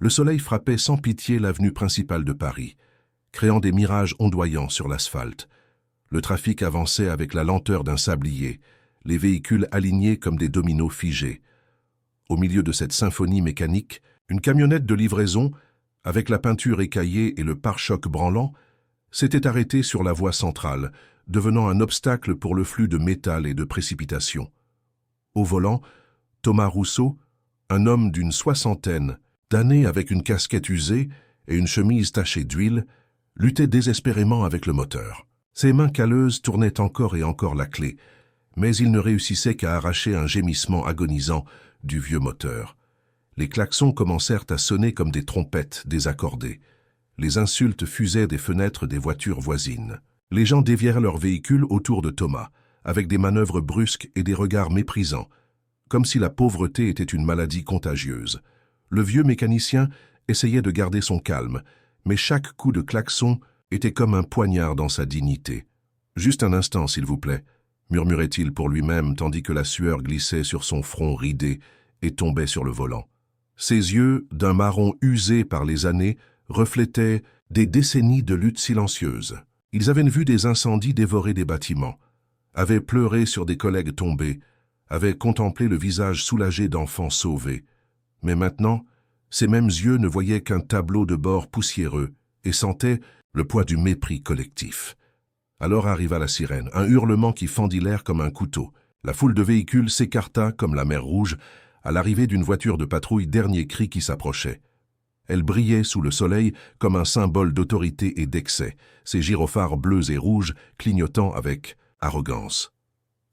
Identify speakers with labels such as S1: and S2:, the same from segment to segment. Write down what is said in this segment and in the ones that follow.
S1: Le soleil frappait sans pitié l'avenue principale de Paris, créant des mirages ondoyants sur l'asphalte. Le trafic avançait avec la lenteur d'un sablier, les véhicules alignés comme des dominos figés. Au milieu de cette symphonie mécanique, une camionnette de livraison, avec la peinture écaillée et le pare-choc branlant, s'était arrêtée sur la voie centrale, devenant un obstacle pour le flux de métal et de précipitations. Au volant, Thomas Rousseau, un homme d'une soixantaine d'années avec une casquette usée et une chemise tachée d'huile, luttait désespérément avec le moteur. Ses mains calleuses tournaient encore et encore la clé, mais il ne réussissait qu'à arracher un gémissement agonisant du vieux moteur. Les klaxons commencèrent à sonner comme des trompettes désaccordées. Les insultes fusaient des fenêtres des voitures voisines. Les gens dévièrent leurs véhicules autour de Thomas, avec des manœuvres brusques et des regards méprisants, comme si la pauvreté était une maladie contagieuse. Le vieux mécanicien essayait de garder son calme, mais chaque coup de klaxon était comme un poignard dans sa dignité. « Juste un instant, s'il vous plaît », murmurait-il pour lui-même tandis que la sueur glissait sur son front ridé et tombait sur le volant. Ses yeux, d'un marron usé par les années, reflétaient des décennies de lutte silencieuse. Ils avaient vu des incendies dévorer des bâtiments, avaient pleuré sur des collègues tombés, avaient contemplé le visage soulagé d'enfants sauvés. Mais maintenant, ces mêmes yeux ne voyaient qu'un tableau de bord poussiéreux et sentaient le poids du mépris collectif. Alors arriva la sirène, un hurlement qui fendit l'air comme un couteau. La foule de véhicules s'écarta comme la mer Rouge à l'arrivée d'une voiture de patrouille, dernier cri qui s'approchait. Elle brillait sous le soleil comme un symbole d'autorité et d'excès, ses gyrophares bleus et rouges clignotant avec arrogance.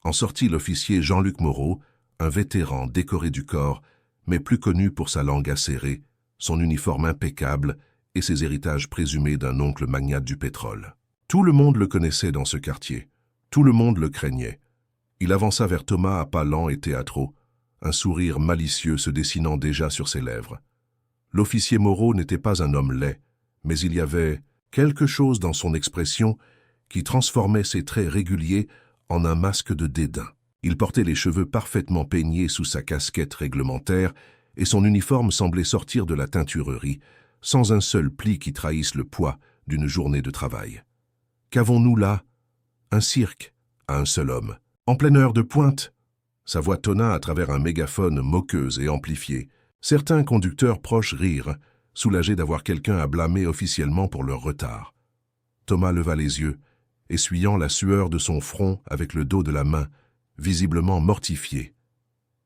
S1: En sortit l'officier Jean-Luc Moreau, un vétéran décoré du corps, mais plus connu pour sa langue acérée, son uniforme impeccable et ses héritages présumés d'un oncle magnate du pétrole. Tout le monde le connaissait dans ce quartier. Tout le monde le craignait. Il avança vers Thomas à pas lents et théâtraux, un sourire malicieux se dessinant déjà sur ses lèvres. L'officier Moreau n'était pas un homme laid, mais il y avait quelque chose dans son expression qui transformait ses traits réguliers en un masque de dédain. Il portait les cheveux parfaitement peignés sous sa casquette réglementaire et son uniforme semblait sortir de la teinturerie, sans un seul pli qui trahisse le poids d'une journée de travail. Qu'avons-nous là? Un cirque, à un seul homme. En pleine heure de pointe? Sa voix tonna à travers un mégaphone moqueuse et amplifiée. Certains conducteurs proches rirent, soulagés d'avoir quelqu'un à blâmer officiellement pour leur retard. Thomas leva les yeux, essuyant la sueur de son front avec le dos de la main, visiblement mortifié.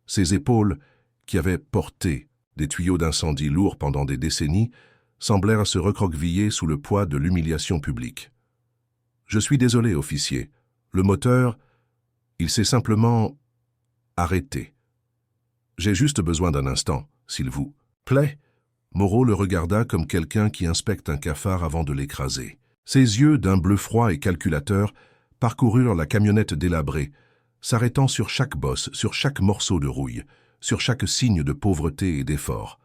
S1: Ses épaules, qui avaient porté des tuyaux d'incendie lourds pendant des décennies, semblèrent se recroqueviller sous le poids de l'humiliation publique. « Je suis désolé, officier. Le moteur, il s'est simplement arrêté. J'ai juste besoin d'un instant, s'il vous plaît. » Moreau le regarda comme quelqu'un qui inspecte un cafard avant de l'écraser. Ses yeux, d'un bleu froid et calculateur, parcoururent la camionnette délabrée, s'arrêtant sur chaque bosse, sur chaque morceau de rouille, sur chaque signe de pauvreté et d'effort.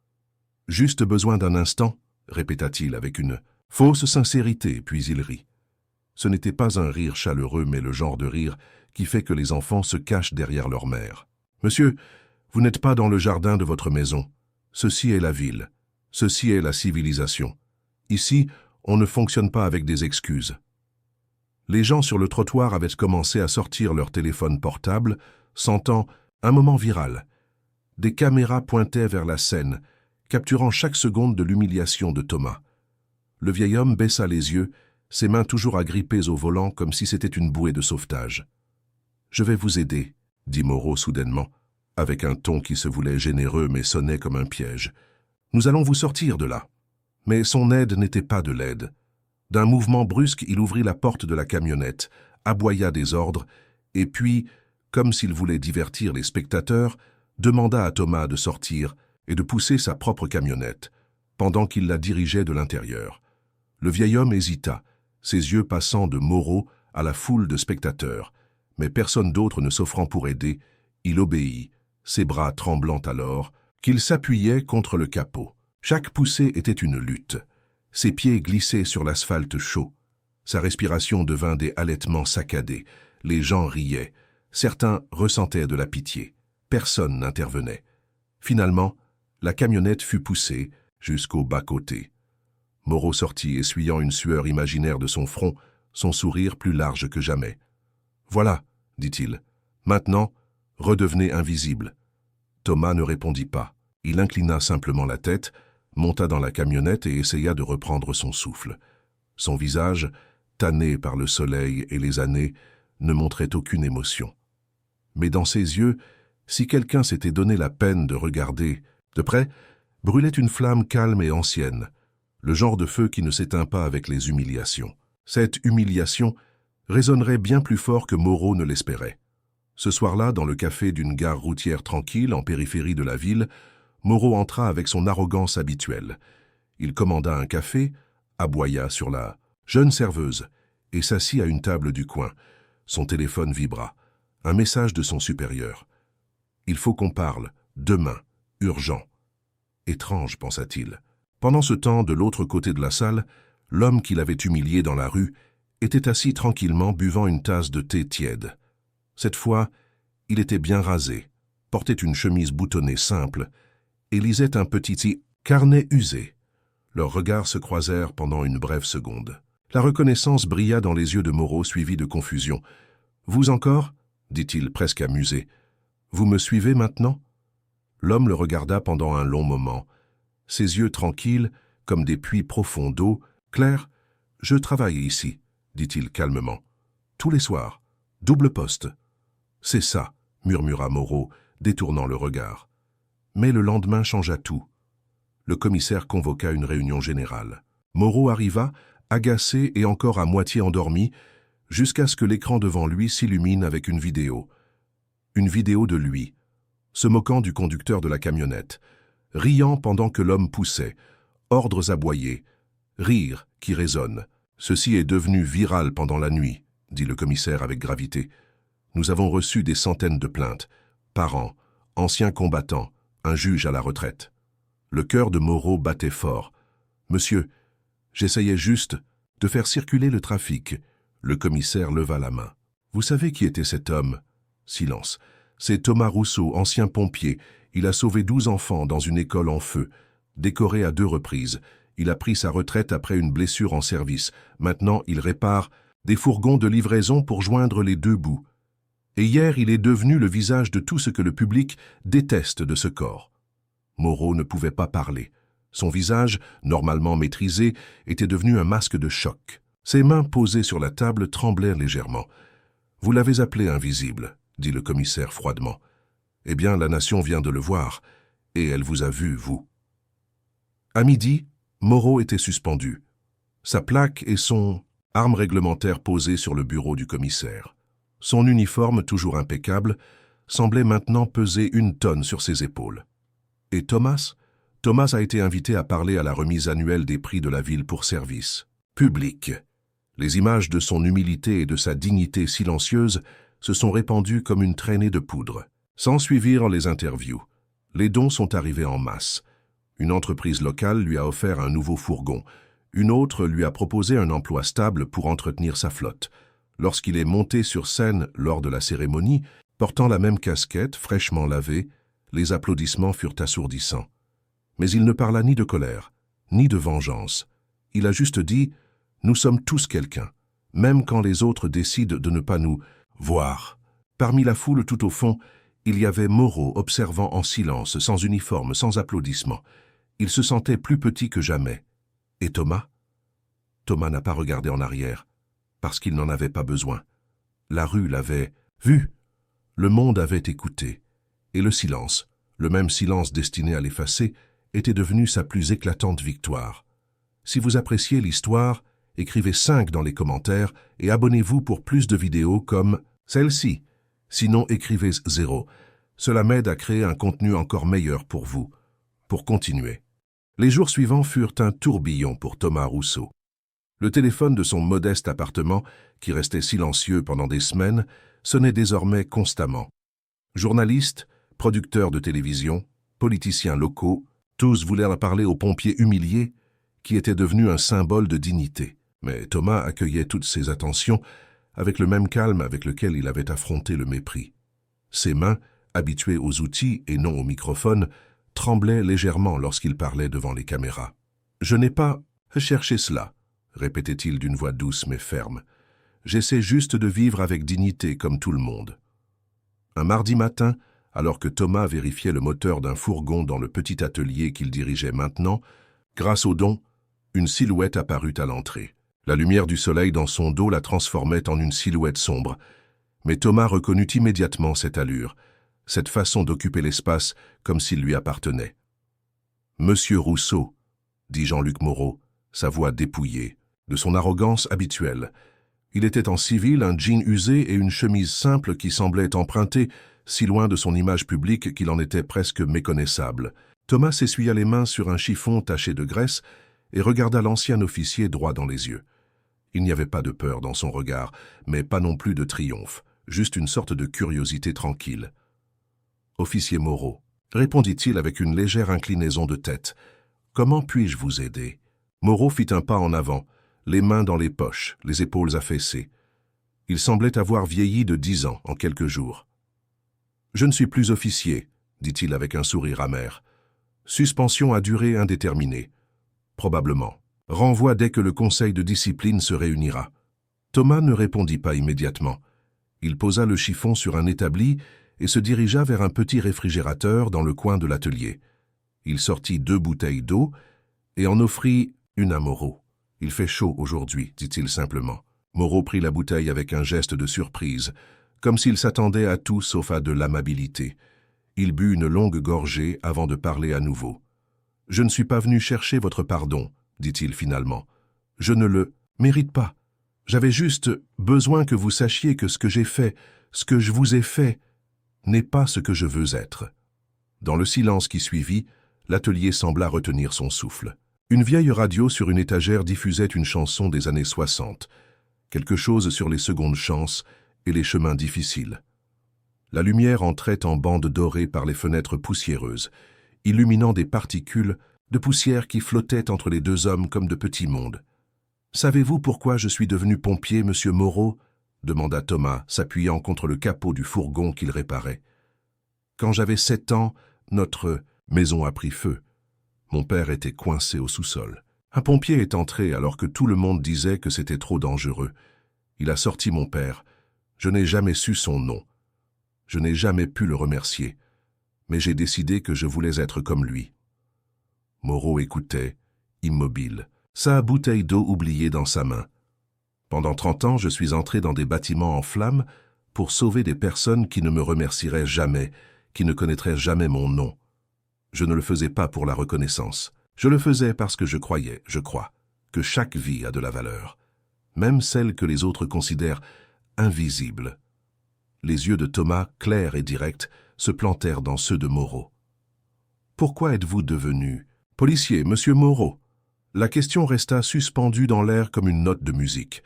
S1: « Juste besoin d'un instant, » répéta-t-il avec une fausse sincérité, puis il rit. Ce n'était pas un rire chaleureux, mais le genre de rire qui fait que les enfants se cachent derrière leur mère. « Monsieur, vous n'êtes pas dans le jardin de votre maison. Ceci est la ville. Ceci est la civilisation. Ici, on ne fonctionne pas avec des excuses. » Les gens sur le trottoir avaient commencé à sortir leur téléphone portable, sentant un moment viral. Des caméras pointaient vers la scène, capturant chaque seconde de l'humiliation de Thomas. Le vieil homme baissa les yeux, ses mains toujours agrippées au volant comme si c'était une bouée de sauvetage. « Je vais vous aider, » dit Moreau soudainement, avec un ton qui se voulait généreux mais sonnait comme un piège. « Nous allons vous sortir de là. » Mais son aide n'était pas de l'aide. D'un mouvement brusque, il ouvrit la porte de la camionnette, aboya des ordres, et puis, comme s'il voulait divertir les spectateurs, demanda à Thomas de sortir et de pousser sa propre camionnette, pendant qu'il la dirigeait de l'intérieur. Le vieil homme hésita, ses yeux passant de Moreau à la foule de spectateurs, mais personne d'autre ne s'offrant pour aider, il obéit, ses bras tremblant alors, qu'il s'appuyait contre le capot. Chaque poussée était une lutte. Ses pieds glissaient sur l'asphalte chaud. Sa respiration devint des halètements saccadés. Les gens riaient. Certains ressentaient de la pitié. Personne n'intervenait. Finalement, la camionnette fut poussée, jusqu'au bas-côté. Moreau sortit, essuyant une sueur imaginaire de son front, son sourire plus large que jamais. « Voilà, dit-il. Maintenant, redevenez invisible. » Thomas ne répondit pas. Il inclina simplement la tête, monta dans la camionnette et essaya de reprendre son souffle. Son visage, tanné par le soleil et les années, ne montrait aucune émotion. Mais dans ses yeux, si quelqu'un s'était donné la peine de regarder de près, brûlait une flamme calme et ancienne, le genre de feu qui ne s'éteint pas avec les humiliations. Cette humiliation résonnerait bien plus fort que Moreau ne l'espérait. Ce soir-là, dans le café d'une gare routière tranquille en périphérie de la ville, Moreau entra avec son arrogance habituelle. Il commanda un café, aboya sur la jeune serveuse et s'assit à une table du coin. Son téléphone vibra. Un message de son supérieur. « Il faut qu'on parle, demain, urgent. » Étrange, pensa-t-il. Pendant ce temps, de l'autre côté de la salle, l'homme qui l'avait humilié dans la rue était assis tranquillement buvant une tasse de thé tiède. Cette fois, il était bien rasé, portait une chemise boutonnée simple et lisait un petit carnet usé. Leurs regards se croisèrent pendant une brève seconde. La reconnaissance brilla dans les yeux de Moreau, suivie de confusion. « Vous encore ?» dit-il presque amusé. « Vous me suivez maintenant ?» L'homme le regarda pendant un long moment. Ses yeux tranquilles, comme des puits profonds d'eau. « Claire, je travaille ici, » dit-il calmement. « Tous les soirs, double poste. »« C'est ça, » murmura Moreau, détournant le regard. Mais le lendemain changea tout. Le commissaire convoqua une réunion générale. Moreau arriva, agacé et encore à moitié endormi, jusqu'à ce que l'écran devant lui s'illumine avec une vidéo. Une vidéo de lui, se moquant du conducteur de la camionnette, riant pendant que l'homme poussait, ordres aboyés, rire qui résonne. « Ceci est devenu viral pendant la nuit, » dit le commissaire avec gravité. « Nous avons reçu des centaines de plaintes, parents, anciens combattants, un juge à la retraite. » Le cœur de Moreau battait fort. « Monsieur, j'essayais juste de faire circuler le trafic. » Le commissaire leva la main. « Vous savez qui était cet homme ?» Silence. « C'est Thomas Rousseau, ancien pompier. Il a sauvé 12 enfants dans une école en feu. Décoré à 2 reprises. Il a pris sa retraite après une blessure en service. Maintenant, il répare des fourgons de livraison pour joindre les 2 bouts. Et hier, il est devenu le visage de tout ce que le public déteste de ce corps. » Moreau ne pouvait pas parler. Son visage, normalement maîtrisé, était devenu un masque de choc. Ses mains posées sur la table tremblèrent légèrement. « Vous l'avez appelé invisible, » dit le commissaire froidement. « Eh bien, la nation vient de le voir, et elle vous a vu, vous. » À midi, Moreau était suspendu. Sa plaque et son arme réglementaire posées sur le bureau du commissaire. Son uniforme, toujours impeccable, semblait maintenant peser 1 tonne sur ses épaules. Et Thomas a été invité à parler à la remise annuelle des prix de la ville pour service public. Les images de son humilité et de sa dignité silencieuse se sont répandues comme une traînée de poudre. S'ensuivirent les interviews. Les dons sont arrivés en masse. Une entreprise locale lui a offert un nouveau fourgon. Une autre lui a proposé un emploi stable pour entretenir sa flotte. Lorsqu'il est monté sur scène lors de la cérémonie, portant la même casquette, fraîchement lavée, les applaudissements furent assourdissants. Mais il ne parla ni de colère, ni de vengeance. Il a juste dit « Nous sommes tous quelqu'un, même quand les autres décident de ne pas nous voir. » Parmi la foule tout au fond, il y avait Moreau observant en silence, sans uniforme, sans applaudissements. Il se sentait plus petit que jamais. Et Thomas ? Thomas n'a pas regardé en arrière, parce qu'il n'en avait pas besoin. La rue l'avait vu. Le monde avait écouté. Et le silence, le même silence destiné à l'effacer, était devenu sa plus éclatante victoire. Si vous appréciez l'histoire, écrivez 5 dans les commentaires et abonnez-vous pour plus de vidéos comme celle-ci. Sinon, écrivez 0. Cela m'aide à créer un contenu encore meilleur pour vous. Pour continuer. Les jours suivants furent un tourbillon pour Thomas Rousseau. Le téléphone de son modeste appartement, qui restait silencieux pendant des semaines, sonnait désormais constamment. Journalistes, producteurs de télévision, politiciens locaux, tous voulaient parler au pompier humilié, qui était devenu un symbole de dignité. Mais Thomas accueillait toutes ces attentions avec le même calme avec lequel il avait affronté le mépris. Ses mains, habituées aux outils et non au microphone, tremblait légèrement lorsqu'il parlait devant les caméras. « Je n'ai pas cherché cela, » répétait-il d'une voix douce mais ferme. « J'essaie juste de vivre avec dignité comme tout le monde. » Un mardi matin, alors que Thomas vérifiait le moteur d'un fourgon dans le petit atelier qu'il dirigeait maintenant, grâce au don, une silhouette apparut à l'entrée. La lumière du soleil dans son dos la transformait en une silhouette sombre. Mais Thomas reconnut immédiatement cette allure, cette façon d'occuper l'espace comme s'il lui appartenait. « Monsieur Rousseau », dit Jean-Luc Moreau, sa voix dépouillée, de son arrogance habituelle. Il était en civil, un jean usé et une chemise simple qui semblait empruntée, si loin de son image publique qu'il en était presque méconnaissable. Thomas s'essuya les mains sur un chiffon taché de graisse et regarda l'ancien officier droit dans les yeux. Il n'y avait pas de peur dans son regard, mais pas non plus de triomphe, juste une sorte de curiosité tranquille. « Officier Moreau, » répondit-il avec une légère inclinaison de tête, « comment puis-je vous aider ?» Moreau fit un pas en avant, les mains dans les poches, les épaules affaissées. Il semblait avoir vieilli de 10 ans en quelques jours. « Je ne suis plus officier, » dit-il avec un sourire amer. « Suspension à durée indéterminée. Probablement. Renvoi dès que le conseil de discipline se réunira. » Thomas ne répondit pas immédiatement. Il posa le chiffon sur un établi et se dirigea vers un petit réfrigérateur dans le coin de l'atelier. Il sortit 2 bouteilles d'eau et en offrit une à Moreau. « Il fait chaud aujourd'hui, » dit-il simplement. Moreau prit la bouteille avec un geste de surprise, comme s'il s'attendait à tout sauf à de l'amabilité. Il but une longue gorgée avant de parler à nouveau. « Je ne suis pas venu chercher votre pardon, » dit-il finalement. « Je ne le mérite pas. J'avais juste besoin que vous sachiez que ce que j'ai fait, ce que je vous ai fait, n'est pas ce que je veux être. » Dans le silence qui suivit, l'atelier sembla retenir son souffle. Une vieille radio sur une étagère diffusait une chanson des années 60, quelque chose sur les secondes chances et les chemins difficiles. La lumière entrait en bande dorée par les fenêtres poussiéreuses, illuminant des particules de poussière qui flottaient entre les 2 hommes comme de petits mondes. « Savez-vous pourquoi je suis devenu pompier, monsieur Moreau ?» demanda Thomas, s'appuyant contre le capot du fourgon qu'il réparait. « Quand j'avais 7 ans, notre maison a pris feu. Mon père était coincé au sous-sol. Un pompier est entré alors que tout le monde disait que c'était trop dangereux. Il a sorti mon père. Je n'ai jamais su son nom. Je n'ai jamais pu le remercier. Mais j'ai décidé que je voulais être comme lui. » Moreau écoutait, immobile, sa bouteille d'eau oubliée dans sa main. « Pendant 30 ans, je suis entré dans des bâtiments en flammes pour sauver des personnes qui ne me remercieraient jamais, qui ne connaîtraient jamais mon nom. Je ne le faisais pas pour la reconnaissance. Je le faisais parce que je croyais, je crois, que chaque vie a de la valeur, même celle que les autres considèrent invisible. » Les yeux de Thomas, clairs et directs, se plantèrent dans ceux de Moreau. « Pourquoi êtes-vous devenu policier, monsieur Moreau ?» La question resta suspendue dans l'air comme une note de musique.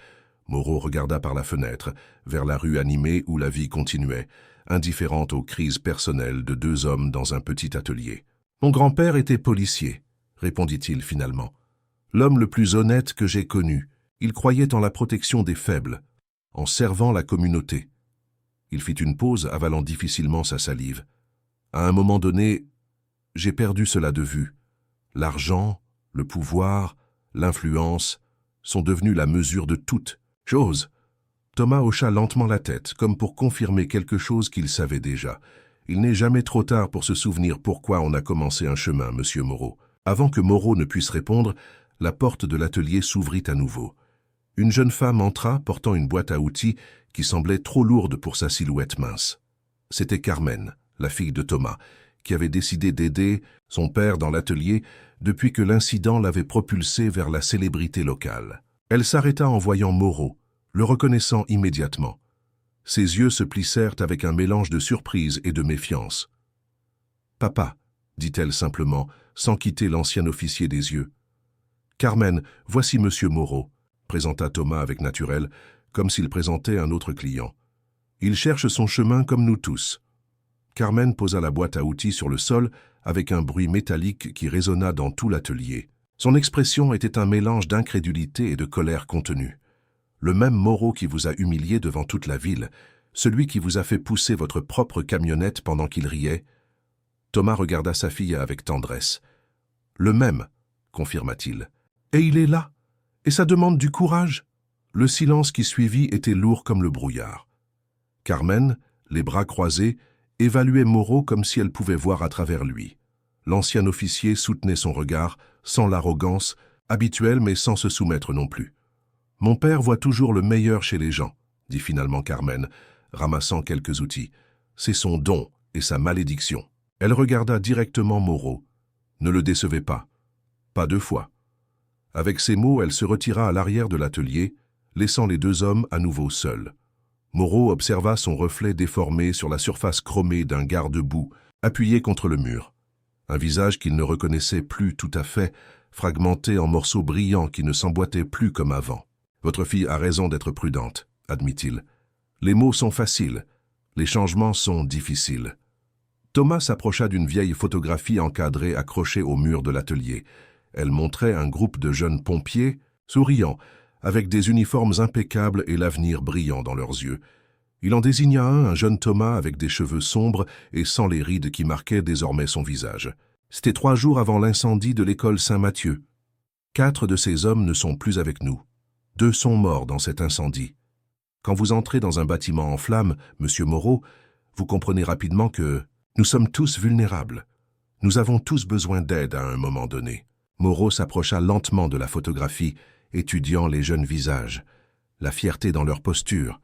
S1: Moreau regarda par la fenêtre, vers la rue animée où la vie continuait, indifférente aux crises personnelles de 2 hommes dans un petit atelier. « Mon grand-père était policier, » répondit-il finalement. « L'homme le plus honnête que j'ai connu. Il croyait en la protection des faibles, en servant la communauté. » Il fit une pause, avalant difficilement sa salive. « À un moment donné, j'ai perdu cela de vue. L'argent, le pouvoir, l'influence sont devenus la mesure de toute chose. » Thomas hocha lentement la tête, comme pour confirmer quelque chose qu'il savait déjà. « Il n'est jamais trop tard pour se souvenir pourquoi on a commencé un chemin, monsieur Moreau. » Avant que Moreau ne puisse répondre, la porte de l'atelier s'ouvrit à nouveau. Une jeune femme entra, portant une boîte à outils qui semblait trop lourde pour sa silhouette mince. C'était Carmen, la fille de Thomas, qui avait décidé d'aider son père dans l'atelier depuis que l'incident l'avait propulsé vers la célébrité locale. Elle s'arrêta en voyant Moreau, le reconnaissant immédiatement. Ses yeux se plissèrent avec un mélange de surprise et de méfiance. « Papa », dit-elle simplement, sans quitter l'ancien officier des yeux. « Carmen, voici monsieur Moreau », présenta Thomas avec naturel, comme s'il présentait un autre client. « Il cherche son chemin comme nous tous. » Carmen posa la boîte à outils sur le sol avec un bruit métallique qui résonna dans tout l'atelier. Son expression était un mélange d'incrédulité et de colère contenue. Le même Moreau qui vous a humilié devant toute la ville, celui qui vous a fait pousser votre propre camionnette pendant qu'il riait. Thomas regarda sa fille avec tendresse. « Le même, confirma-t-il. Et il est là, et ça demande du courage. » Le silence qui suivit était lourd comme le brouillard. Carmen, les bras croisés, évaluait Moreau comme si elle pouvait voir à travers lui. L'ancien officier soutenait son regard, sans l'arrogance, habituelle mais sans se soumettre non plus. « Mon père voit toujours le meilleur chez les gens, » dit finalement Carmen, ramassant quelques outils. « C'est son don et sa malédiction. » Elle regarda directement Moreau. Ne le décevez pas. Pas 2 fois. Avec ces mots, elle se retira à l'arrière de l'atelier, laissant les 2 hommes à nouveau seuls. Moreau observa son reflet déformé sur la surface chromée d'un garde-boue, appuyé contre le mur. Un visage qu'il ne reconnaissait plus tout à fait, fragmenté en morceaux brillants qui ne s'emboîtaient plus comme avant. « Votre fille a raison d'être prudente, » admit-il. « Les mots sont faciles, les changements sont difficiles. » Thomas s'approcha d'une vieille photographie encadrée accrochée au mur de l'atelier. Elle montrait un groupe de jeunes pompiers, souriants, avec des uniformes impeccables et l'avenir brillant dans leurs yeux. Il en désigna un jeune Thomas avec des cheveux sombres et sans les rides qui marquaient désormais son visage. C'était 3 jours avant l'incendie de l'école Saint-Mathieu. 4 de ces hommes ne sont plus avec nous. 2 sont morts dans cet incendie. Quand vous entrez dans un bâtiment en flammes, Monsieur Moreau, vous comprenez rapidement que nous sommes tous vulnérables. Nous avons tous besoin d'aide à un moment donné. Moreau s'approcha lentement de la photographie, étudiant les jeunes visages, la fierté dans leur posture,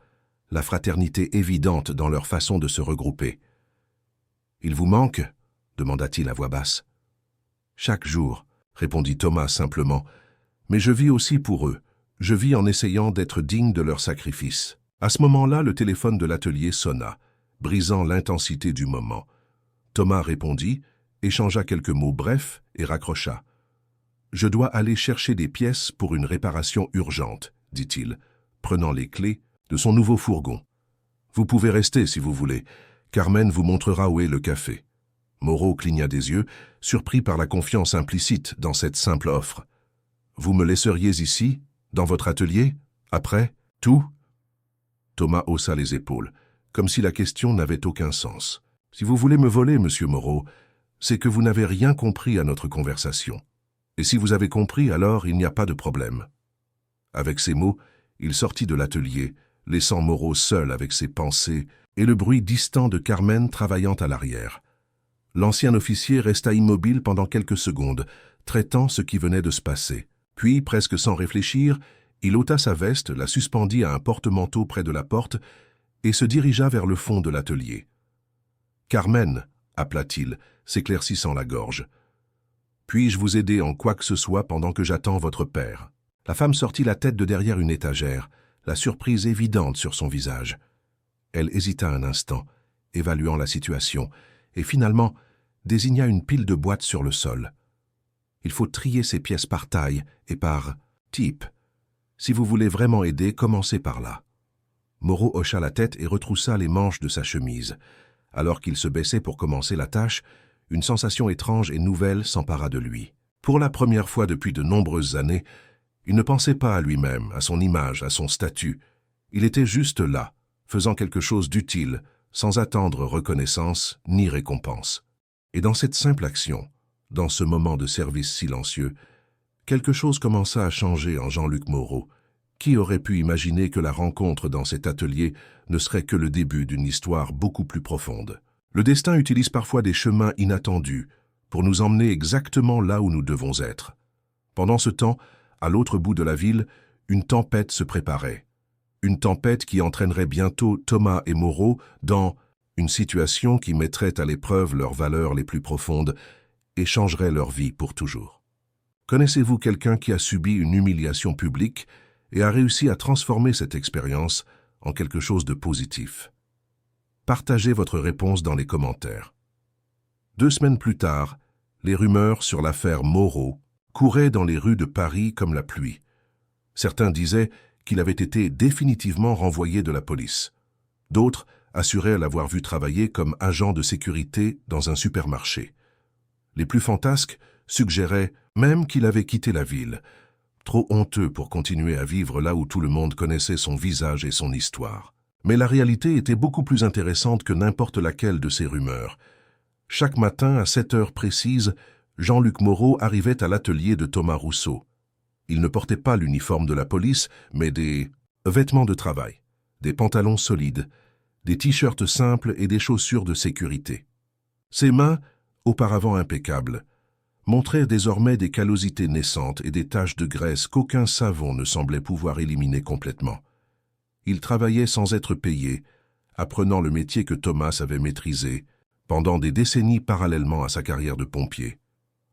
S1: la fraternité évidente dans leur façon de se regrouper. « Il vous manque ?» demanda-t-il à voix basse. « Chaque jour, » répondit Thomas simplement, « mais je vis aussi pour eux. Je vis en essayant d'être digne de leur sacrifice. » À ce moment-là, le téléphone de l'atelier sonna, brisant l'intensité du moment. Thomas répondit, échangea quelques mots brefs et raccrocha. « Je dois aller chercher des pièces pour une réparation urgente, » dit-il, prenant les clés de son nouveau fourgon. « Vous pouvez rester si vous voulez. Carmen vous montrera où est le café. » Moreau cligna des yeux, surpris par la confiance implicite dans cette simple offre. « Vous me laisseriez ici, dans votre atelier, après, tout ?» Thomas haussa les épaules, comme si la question n'avait aucun sens. « Si vous voulez me voler, Monsieur Moreau, c'est que vous n'avez rien compris à notre conversation. Et si vous avez compris, alors il n'y a pas de problème. » Avec ces mots, il sortit de l'atelier, laissant Moreau seul avec ses pensées et le bruit distant de Carmen travaillant à l'arrière. L'ancien officier resta immobile pendant quelques secondes, traitant ce qui venait de se passer. Puis, presque sans réfléchir, il ôta sa veste, la suspendit à un porte-manteau près de la porte et se dirigea vers le fond de l'atelier. « Carmen » appela-t-il, s'éclaircissant la gorge. « Puis-je vous aider en quoi que ce soit pendant que j'attends votre père ?» La femme sortit la tête de derrière une étagère, la surprise évidente sur son visage. Elle hésita un instant, évaluant la situation, et finalement désigna une pile de boîtes sur le sol. « Il faut trier ces pièces par taille et par type. Si vous voulez vraiment aider, commencez par là. » Moreau hocha la tête et retroussa les manches de sa chemise. Alors qu'il se baissait pour commencer la tâche, une sensation étrange et nouvelle s'empara de lui. Pour la première fois depuis de nombreuses années, il ne pensait pas à lui-même, à son image, à son statut. Il était juste là, faisant quelque chose d'utile, sans attendre reconnaissance ni récompense. Et dans cette simple action, dans ce moment de service silencieux, quelque chose commença à changer en Jean-Luc Moreau. Qui aurait pu imaginer que la rencontre dans cet atelier ne serait que le début d'une histoire beaucoup plus profonde? Le destin utilise parfois des chemins inattendus pour nous emmener exactement là où nous devons être. Pendant ce temps, à l'autre bout de la ville, une tempête se préparait. Une tempête qui entraînerait bientôt Thomas et Moreau dans une situation qui mettrait à l'épreuve leurs valeurs les plus profondes et changerait leur vie pour toujours. Connaissez-vous quelqu'un qui a subi une humiliation publique et a réussi à transformer cette expérience en quelque chose de positif? Partagez votre réponse dans les commentaires. 2 semaines plus tard, les rumeurs sur l'affaire Moreau couraient dans les rues de Paris comme la pluie. Certains disaient qu'il avait été définitivement renvoyé de la police. D'autres assuraient l'avoir vu travailler comme agent de sécurité dans un supermarché. Les plus fantasques suggéraient même qu'il avait quitté la ville, trop honteux pour continuer à vivre là où tout le monde connaissait son visage et son histoire. Mais la réalité était beaucoup plus intéressante que n'importe laquelle de ces rumeurs. Chaque matin, à 7 heures précises, Jean-Luc Moreau arrivait à l'atelier de Thomas Rousseau. Il ne portait pas l'uniforme de la police, mais des vêtements de travail, des pantalons solides, des t-shirts simples et des chaussures de sécurité. Ses mains, auparavant impeccables, montraient désormais des callosités naissantes et des taches de graisse qu'aucun savon ne semblait pouvoir éliminer complètement. Il travaillait sans être payé, apprenant le métier que Thomas avait maîtrisé pendant des décennies parallèlement à sa carrière de pompier.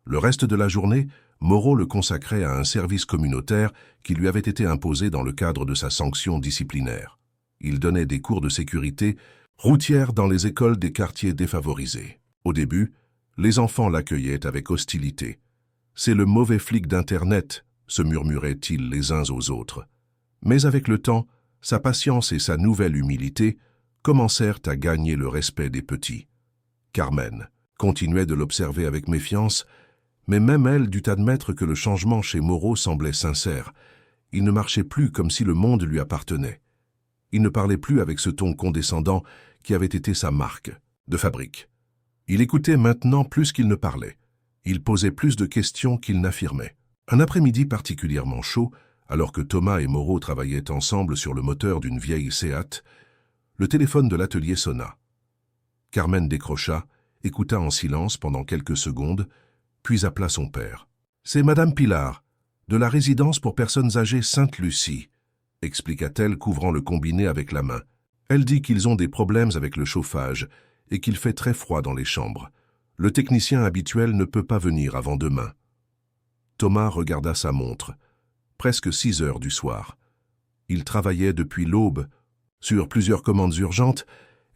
S1: Le reste de la journée, Moreau le consacrait à un service communautaire qui lui avait été imposé dans le cadre de sa sanction disciplinaire. Il donnait des cours de sécurité routière dans les écoles des quartiers défavorisés. Au début, les enfants l'accueillaient avec hostilité. « C'est le mauvais flic d'Internet », se murmuraient-ils les uns aux autres. Mais avec le temps, sa patience et sa nouvelle humilité commencèrent à gagner le respect des petits. Carmen continuait de l'observer avec méfiance, mais même elle dut admettre que le changement chez Moreau semblait sincère. Il ne marchait plus comme si le monde lui appartenait. Il ne parlait plus avec ce ton condescendant qui avait été sa marque de fabrique. Il écoutait maintenant plus qu'il ne parlait. Il posait plus de questions qu'il n'affirmait. Un après-midi particulièrement chaud, alors que Thomas et Moreau travaillaient ensemble sur le moteur d'une vieille Seat, le téléphone de l'atelier sonna. Carmen décrocha, écouta en silence pendant quelques secondes, puis appela son père. « C'est Madame Pilar, de la résidence pour personnes âgées Sainte-Lucie », expliqua-t-elle, couvrant le combiné avec la main. Elle dit qu'ils ont des problèmes avec le chauffage et qu'il fait très froid dans les chambres. Le technicien habituel ne peut pas venir avant demain. Thomas regarda sa montre. Presque 6 heures du soir. Il travaillait depuis l'aube sur plusieurs commandes urgentes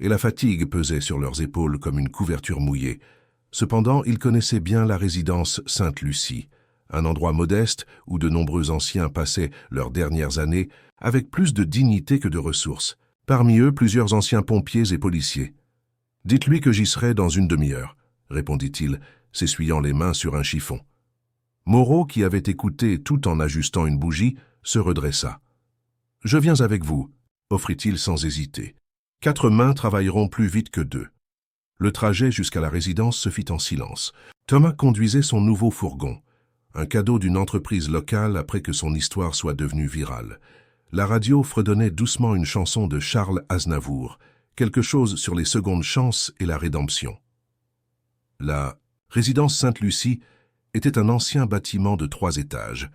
S1: et la fatigue pesait sur leurs épaules comme une couverture mouillée. Cependant, il connaissait bien la résidence Sainte-Lucie, un endroit modeste où de nombreux anciens passaient leurs dernières années avec plus de dignité que de ressources. Parmi eux, plusieurs anciens pompiers et policiers. « Dites-lui que j'y serai dans une demi-heure », répondit-il, s'essuyant les mains sur un chiffon. Moreau, qui avait écouté tout en ajustant une bougie, se redressa. « Je viens avec vous », offrit-il sans hésiter. 4 mains travailleront plus vite que 2. Le trajet jusqu'à la résidence se fit en silence. Thomas conduisait son nouveau fourgon, un cadeau d'une entreprise locale après que son histoire soit devenue virale. La radio fredonnait doucement une chanson de Charles Aznavour, quelque chose sur les secondes chances et la rédemption. La résidence Sainte-Lucie était un ancien bâtiment de 3 étages,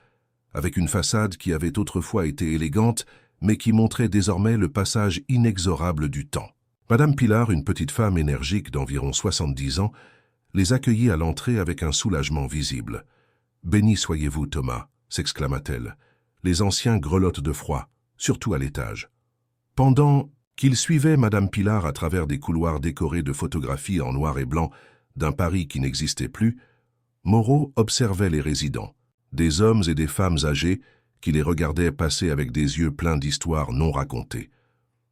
S1: avec une façade qui avait autrefois été élégante, mais qui montrait désormais le passage inexorable du temps. Madame Pilar, une petite femme énergique d'environ 70 ans, les accueillit à l'entrée avec un soulagement visible. « Béni soyez-vous, Thomas », s'exclama-t-elle. Les anciens grelottent de froid, surtout à l'étage. Pendant qu'il suivait Madame Pilar à travers des couloirs décorés de photographies en noir et blanc d'un Paris qui n'existait plus, Moreau observait les résidents, des hommes et des femmes âgés qui les regardaient passer avec des yeux pleins d'histoires non racontées.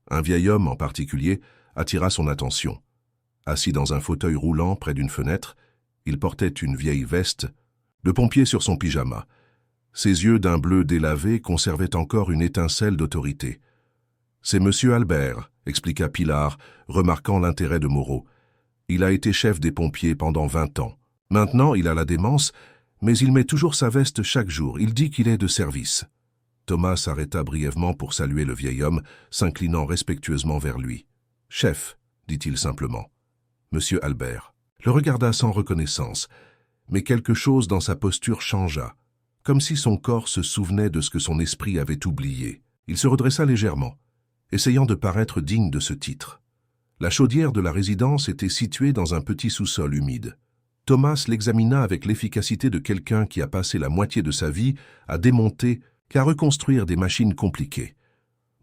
S1: Un vieil homme en particulier attira son attention. Assis dans un fauteuil roulant près d'une fenêtre, il portait une vieille veste de pompier sur son pyjama. Ses yeux d'un bleu délavé conservaient encore une étincelle d'autorité. « C'est Monsieur Albert », expliqua Pilar, remarquant l'intérêt de Moreau. « Il a été chef des pompiers pendant 20 ans. Maintenant, il a la démence, mais il met toujours sa veste chaque jour. Il dit qu'il est de service. » Thomas s'arrêta brièvement pour saluer le vieil homme, s'inclinant respectueusement vers lui. « Chef », dit-il simplement. Monsieur Albert le regarda sans reconnaissance, mais quelque chose dans sa posture changea, comme si son corps se souvenait de ce que son esprit avait oublié. Il se redressa légèrement, essayant de paraître digne de ce titre. La chaudière de la résidence était située dans un petit sous-sol humide. Thomas l'examina avec l'efficacité de quelqu'un qui a passé la moitié de sa vie à démonter qu'à reconstruire des machines compliquées.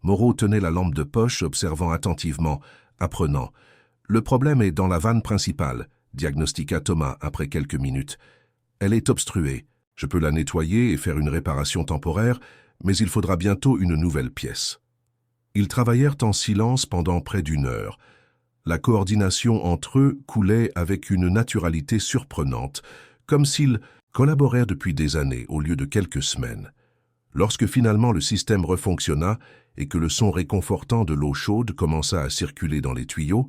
S1: Moreau tenait la lampe de poche, observant attentivement, apprenant. « Le problème est dans la vanne principale », diagnostiqua Thomas après quelques minutes. « Elle est obstruée. Je peux la nettoyer et faire une réparation temporaire, mais il faudra bientôt une nouvelle pièce. » Ils travaillèrent en silence pendant près d'1 heure. La coordination entre eux coulait avec une naturalité surprenante, comme s'ils collaborèrent depuis des années au lieu de quelques semaines. Lorsque finalement le système refonctionna et que le son réconfortant de l'eau chaude commença à circuler dans les tuyaux,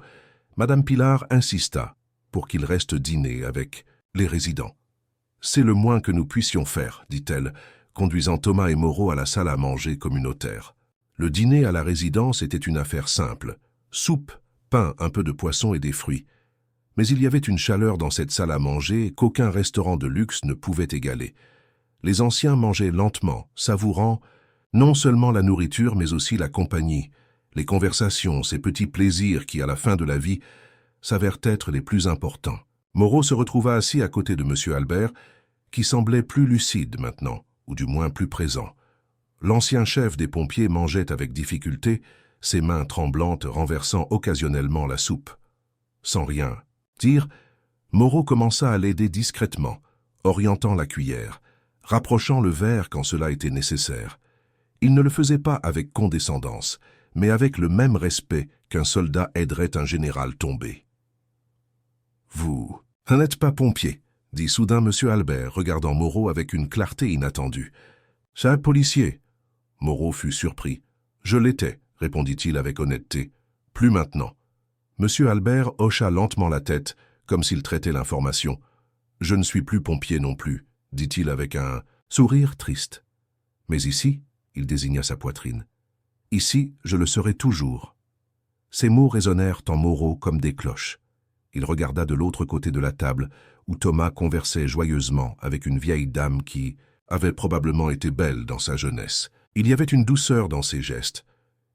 S1: Madame Pilar insista. pour qu'il reste dîner avec les résidents. « C'est le moins que nous puissions faire, dit-elle, conduisant Thomas et Moreau à la salle à manger communautaire. Le dîner à la résidence était une affaire simple. Soupe, pain, un peu de poisson et des fruits. Mais il y avait une chaleur dans cette salle à manger qu'aucun restaurant de luxe ne pouvait égaler. Les anciens mangeaient lentement, savourant non seulement la nourriture mais aussi la compagnie, les conversations, ces petits plaisirs qui, à la fin de la vie, s'avèrent être les plus importants. Moreau se retrouva assis à côté de M. Albert, qui semblait plus lucide maintenant, ou du moins plus présent. L'ancien chef des pompiers mangeait avec difficulté, ses mains tremblantes renversant occasionnellement la soupe. Sans rien dire, Moreau commença à l'aider discrètement, orientant la cuillère, rapprochant le verre quand cela était nécessaire. Il ne le faisait pas avec condescendance, mais avec le même respect qu'un soldat aiderait un général tombé. « Vous n'êtes pas pompier », dit soudain M. Albert, regardant Moreau avec une clarté inattendue. « C'est policier. » Moreau fut surpris. « Je l'étais, » répondit-il avec honnêteté. « Plus maintenant. » M. Albert hocha lentement la tête, comme s'il traitait l'information. « Je ne suis plus pompier non plus, » dit-il avec un sourire triste. « Mais ici, » il désigna sa poitrine. « Ici, je le serai toujours. » Ces mots résonnèrent en Moreau comme des cloches. Il regarda de l'autre côté de la table, où Thomas conversait joyeusement avec une vieille dame qui avait probablement été belle dans sa jeunesse. Il y avait une douceur dans ses gestes,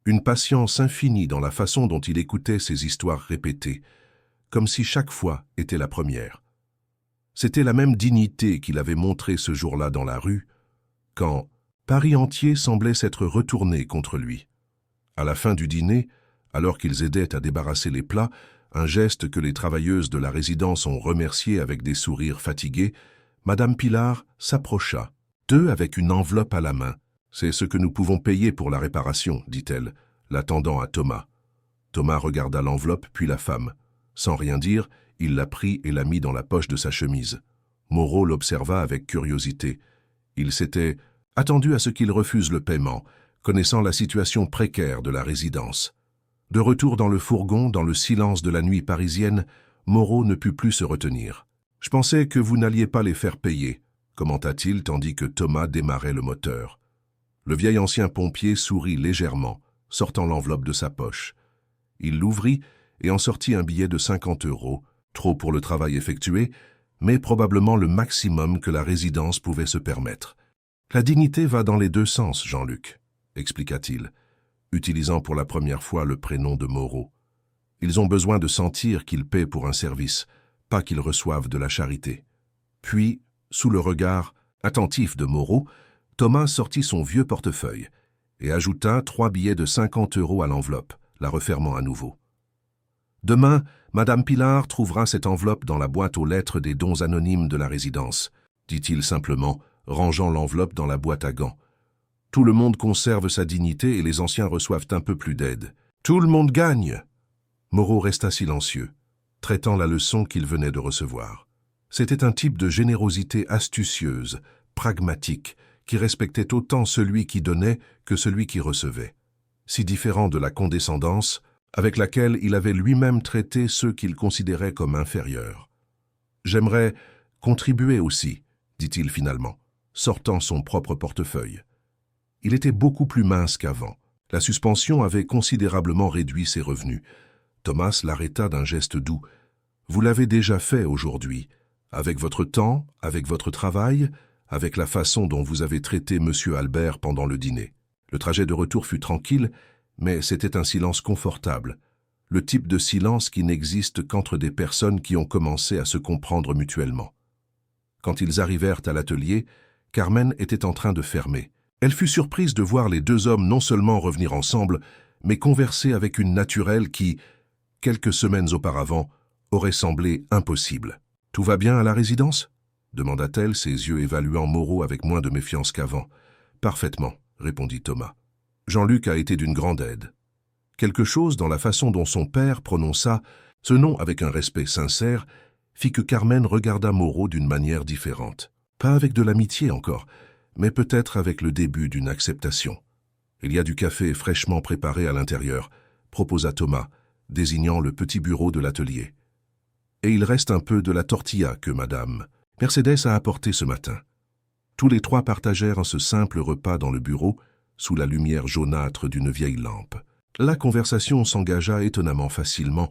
S1: une patience infinie dans la façon dont il écoutait ses histoires répétées, comme si chaque fois était la première. C'était la même dignité qu'il avait montrée ce jour-là dans la rue, quand Paris entier semblait s'être retourné contre lui. À la fin du dîner, alors qu'ils aidaient à débarrasser les plats, un geste que les travailleuses de la résidence ont remercié avec des sourires fatigués, Madame Pilar s'approcha, d'eux avec une enveloppe à la main. « C'est ce que nous pouvons payer pour la réparation, » dit-elle, la tendant à Thomas. Thomas regarda l'enveloppe puis la femme. Sans rien dire, il la prit et la mit dans la poche de sa chemise. Moreau l'observa avec curiosité. Il s'était attendu à ce qu'il refuse le paiement, connaissant la situation précaire de la résidence. De retour dans le fourgon, dans le silence de la nuit parisienne, Moreau ne put plus se retenir. « Je pensais que vous n'alliez pas les faire payer », commenta-t-il tandis que Thomas démarrait le moteur. Le vieil ancien pompier sourit légèrement, sortant l'enveloppe de sa poche. Il l'ouvrit et en sortit un billet de 50 €, trop pour le travail effectué, mais probablement le maximum que la résidence pouvait se permettre. « La dignité va dans les deux sens, Jean-Luc », expliqua-t-il, utilisant pour la première fois le prénom de Moreau. Ils ont besoin de sentir qu'ils paient pour un service, pas qu'ils reçoivent de la charité. Puis, sous le regard attentif de Moreau, Thomas sortit son vieux portefeuille et ajouta 3 billets de 50 € à l'enveloppe, la refermant à nouveau. « Demain, Madame Pilar trouvera cette enveloppe dans la boîte aux lettres des dons anonymes de la résidence, » dit-il simplement, rangeant l'enveloppe dans la boîte à gants. « Tout le monde conserve sa dignité et les anciens reçoivent un peu plus d'aide. Tout le monde gagne !» Moreau resta silencieux, traitant la leçon qu'il venait de recevoir. C'était un type de générosité astucieuse, pragmatique, qui respectait autant celui qui donnait que celui qui recevait. Si différent de la condescendance avec laquelle il avait lui-même traité ceux qu'il considérait comme inférieurs. « J'aimerais contribuer aussi, » dit-il finalement, sortant son propre portefeuille. Il était beaucoup plus mince qu'avant. La suspension avait considérablement réduit ses revenus. Thomas l'arrêta d'un geste doux. « Vous l'avez déjà fait aujourd'hui, avec votre temps, avec votre travail, avec la façon dont vous avez traité M. Albert pendant le dîner. » Le trajet de retour fut tranquille, mais c'était un silence confortable, le type de silence qui n'existe qu'entre des personnes qui ont commencé à se comprendre mutuellement. Quand ils arrivèrent à l'atelier, Carmen était en train de fermer. Elle fut surprise de voir les deux hommes non seulement revenir ensemble, mais converser avec une naturelle qui, quelques semaines auparavant, aurait semblé impossible. « Tout va bien à la résidence ?» demanda-t-elle, ses yeux évaluant Moreau avec moins de méfiance qu'avant. « Parfaitement, » répondit Thomas. Jean-Luc a été d'une grande aide. Quelque chose dans la façon dont son père prononça ce nom avec un respect sincère fit que Carmen regarda Moreau d'une manière différente. Pas avec de l'amitié encore, mais peut-être avec le début d'une acceptation. « Il y a du café fraîchement préparé à l'intérieur », proposa Thomas, désignant le petit bureau de l'atelier. Et il reste un peu de la tortilla que Madame Mercedes a apporté ce matin. Tous les trois partagèrent ce simple repas dans le bureau, sous la lumière jaunâtre d'une vieille lampe. La conversation s'engagea étonnamment facilement,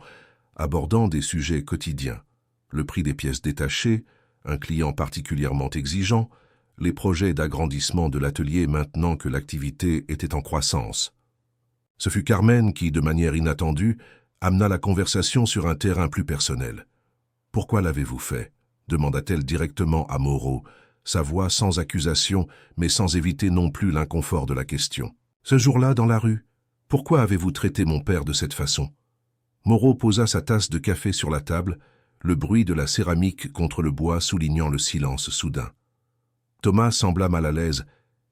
S1: abordant des sujets quotidiens. Le prix des pièces détachées, un client particulièrement exigeant, les projets d'agrandissement de l'atelier maintenant que l'activité était en croissance. Ce fut Carmen qui, de manière inattendue, amena la conversation sur un terrain plus personnel. « Pourquoi l'avez-vous fait » demanda-t-elle directement à Moreau, sa voix sans accusation, mais sans éviter non plus l'inconfort de la question. « Ce jour-là, dans la rue, pourquoi avez-vous traité mon père de cette façon ?» Moreau posa sa tasse de café sur la table, le bruit de la céramique contre le bois soulignant le silence soudain. Thomas sembla mal à l'aise,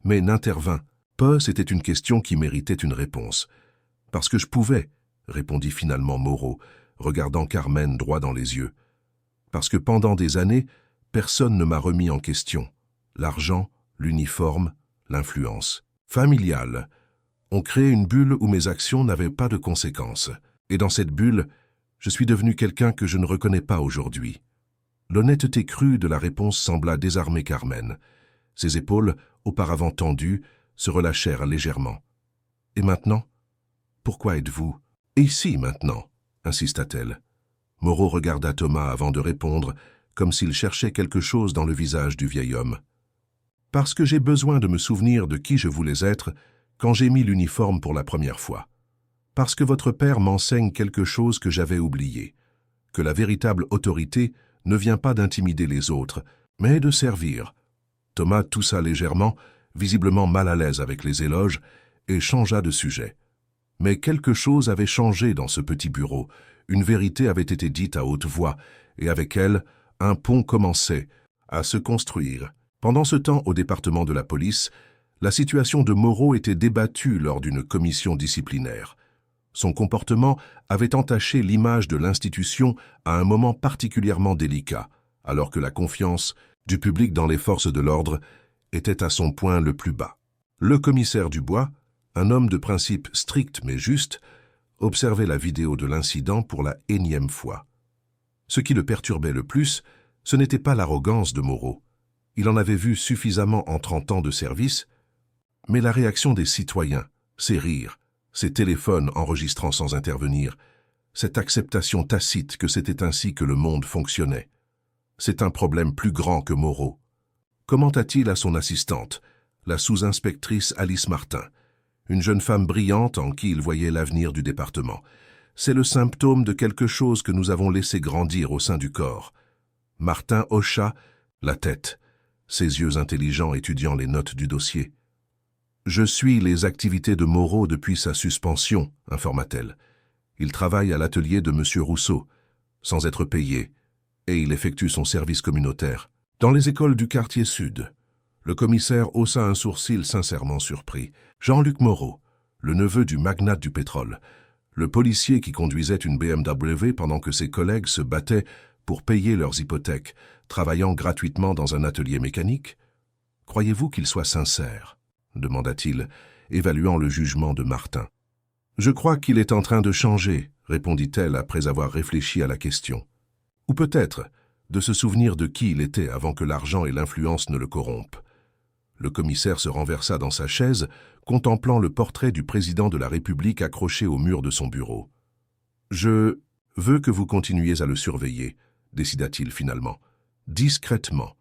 S1: mais n'intervint pas, c'était une question qui méritait une réponse. « Parce que je pouvais », répondit finalement Moreau, regardant Carmen droit dans les yeux. « Parce que pendant des années, personne ne m'a remis en question. L'argent, l'uniforme, l'influence. Familiale. On créait une bulle où mes actions n'avaient pas de conséquences. Et dans cette bulle, je suis devenu quelqu'un que je ne reconnais pas aujourd'hui. » L'honnêteté crue de la réponse sembla désarmer Carmen. Ses épaules, auparavant tendues, se relâchèrent légèrement. « Et maintenant ? Pourquoi êtes-vous ici maintenant ?» insista-t-elle. Moreau regarda Thomas avant de répondre, comme s'il cherchait quelque chose dans le visage du vieil homme. « Parce que j'ai besoin de me souvenir de qui je voulais être quand j'ai mis l'uniforme pour la première fois. Parce que votre père m'enseigne quelque chose que j'avais oublié, que la véritable autorité ne vient pas d'intimider les autres, mais de servir. » Thomas toussa légèrement, visiblement mal à l'aise avec les éloges, et changea de sujet. Mais quelque chose avait changé dans ce petit bureau. Une vérité avait été dite à haute voix, et avec elle, un pont commençait à se construire. Pendant ce temps, au département de la police, la situation de Moreau était débattue lors d'une commission disciplinaire. Son comportement avait entaché l'image de l'institution à un moment particulièrement délicat, alors que la confiance du public dans les forces de l'ordre était à son point le plus bas. Le commissaire Dubois, un homme de principe strict mais juste, observait la vidéo de l'incident pour la énième fois. Ce qui le perturbait le plus, ce n'était pas l'arrogance de Moreau. Il en avait vu suffisamment en 30 ans de service, mais la réaction des citoyens, ses rires, ses téléphones enregistrant sans intervenir, cette acceptation tacite que c'était ainsi que le monde fonctionnait. C'est un problème plus grand que Moreau. Commenta-t-il à son assistante, la sous-inspectrice Alice Martin, une jeune femme brillante en qui il voyait l'avenir du département. C'est le symptôme de quelque chose que nous avons laissé grandir au sein du corps. Martin hocha la tête, ses yeux intelligents étudiant les notes du dossier. « Je suis les activités de Moreau depuis sa suspension, informa-t-elle. Il travaille à l'atelier de M. Rousseau, sans être payé, et il effectue son service communautaire. Dans les écoles du quartier sud. » Le commissaire haussa un sourcil sincèrement surpris. Jean-Luc Moreau, le neveu du magnate du pétrole, le policier qui conduisait une BMW pendant que ses collègues se battaient pour payer leurs hypothèques, travaillant gratuitement dans un atelier mécanique. « Croyez-vous qu'il soit sincère ?» demanda-t-il, évaluant le jugement de Martin. « Je crois qu'il est en train de changer, » répondit-elle après avoir réfléchi à la question. « Ou peut-être de se souvenir de qui il était avant que l'argent et l'influence ne le corrompent. » Le commissaire se renversa dans sa chaise, contemplant le portrait du président de la République accroché au mur de son bureau. « Je veux que vous continuiez à le surveiller, » décida-t-il finalement, discrètement.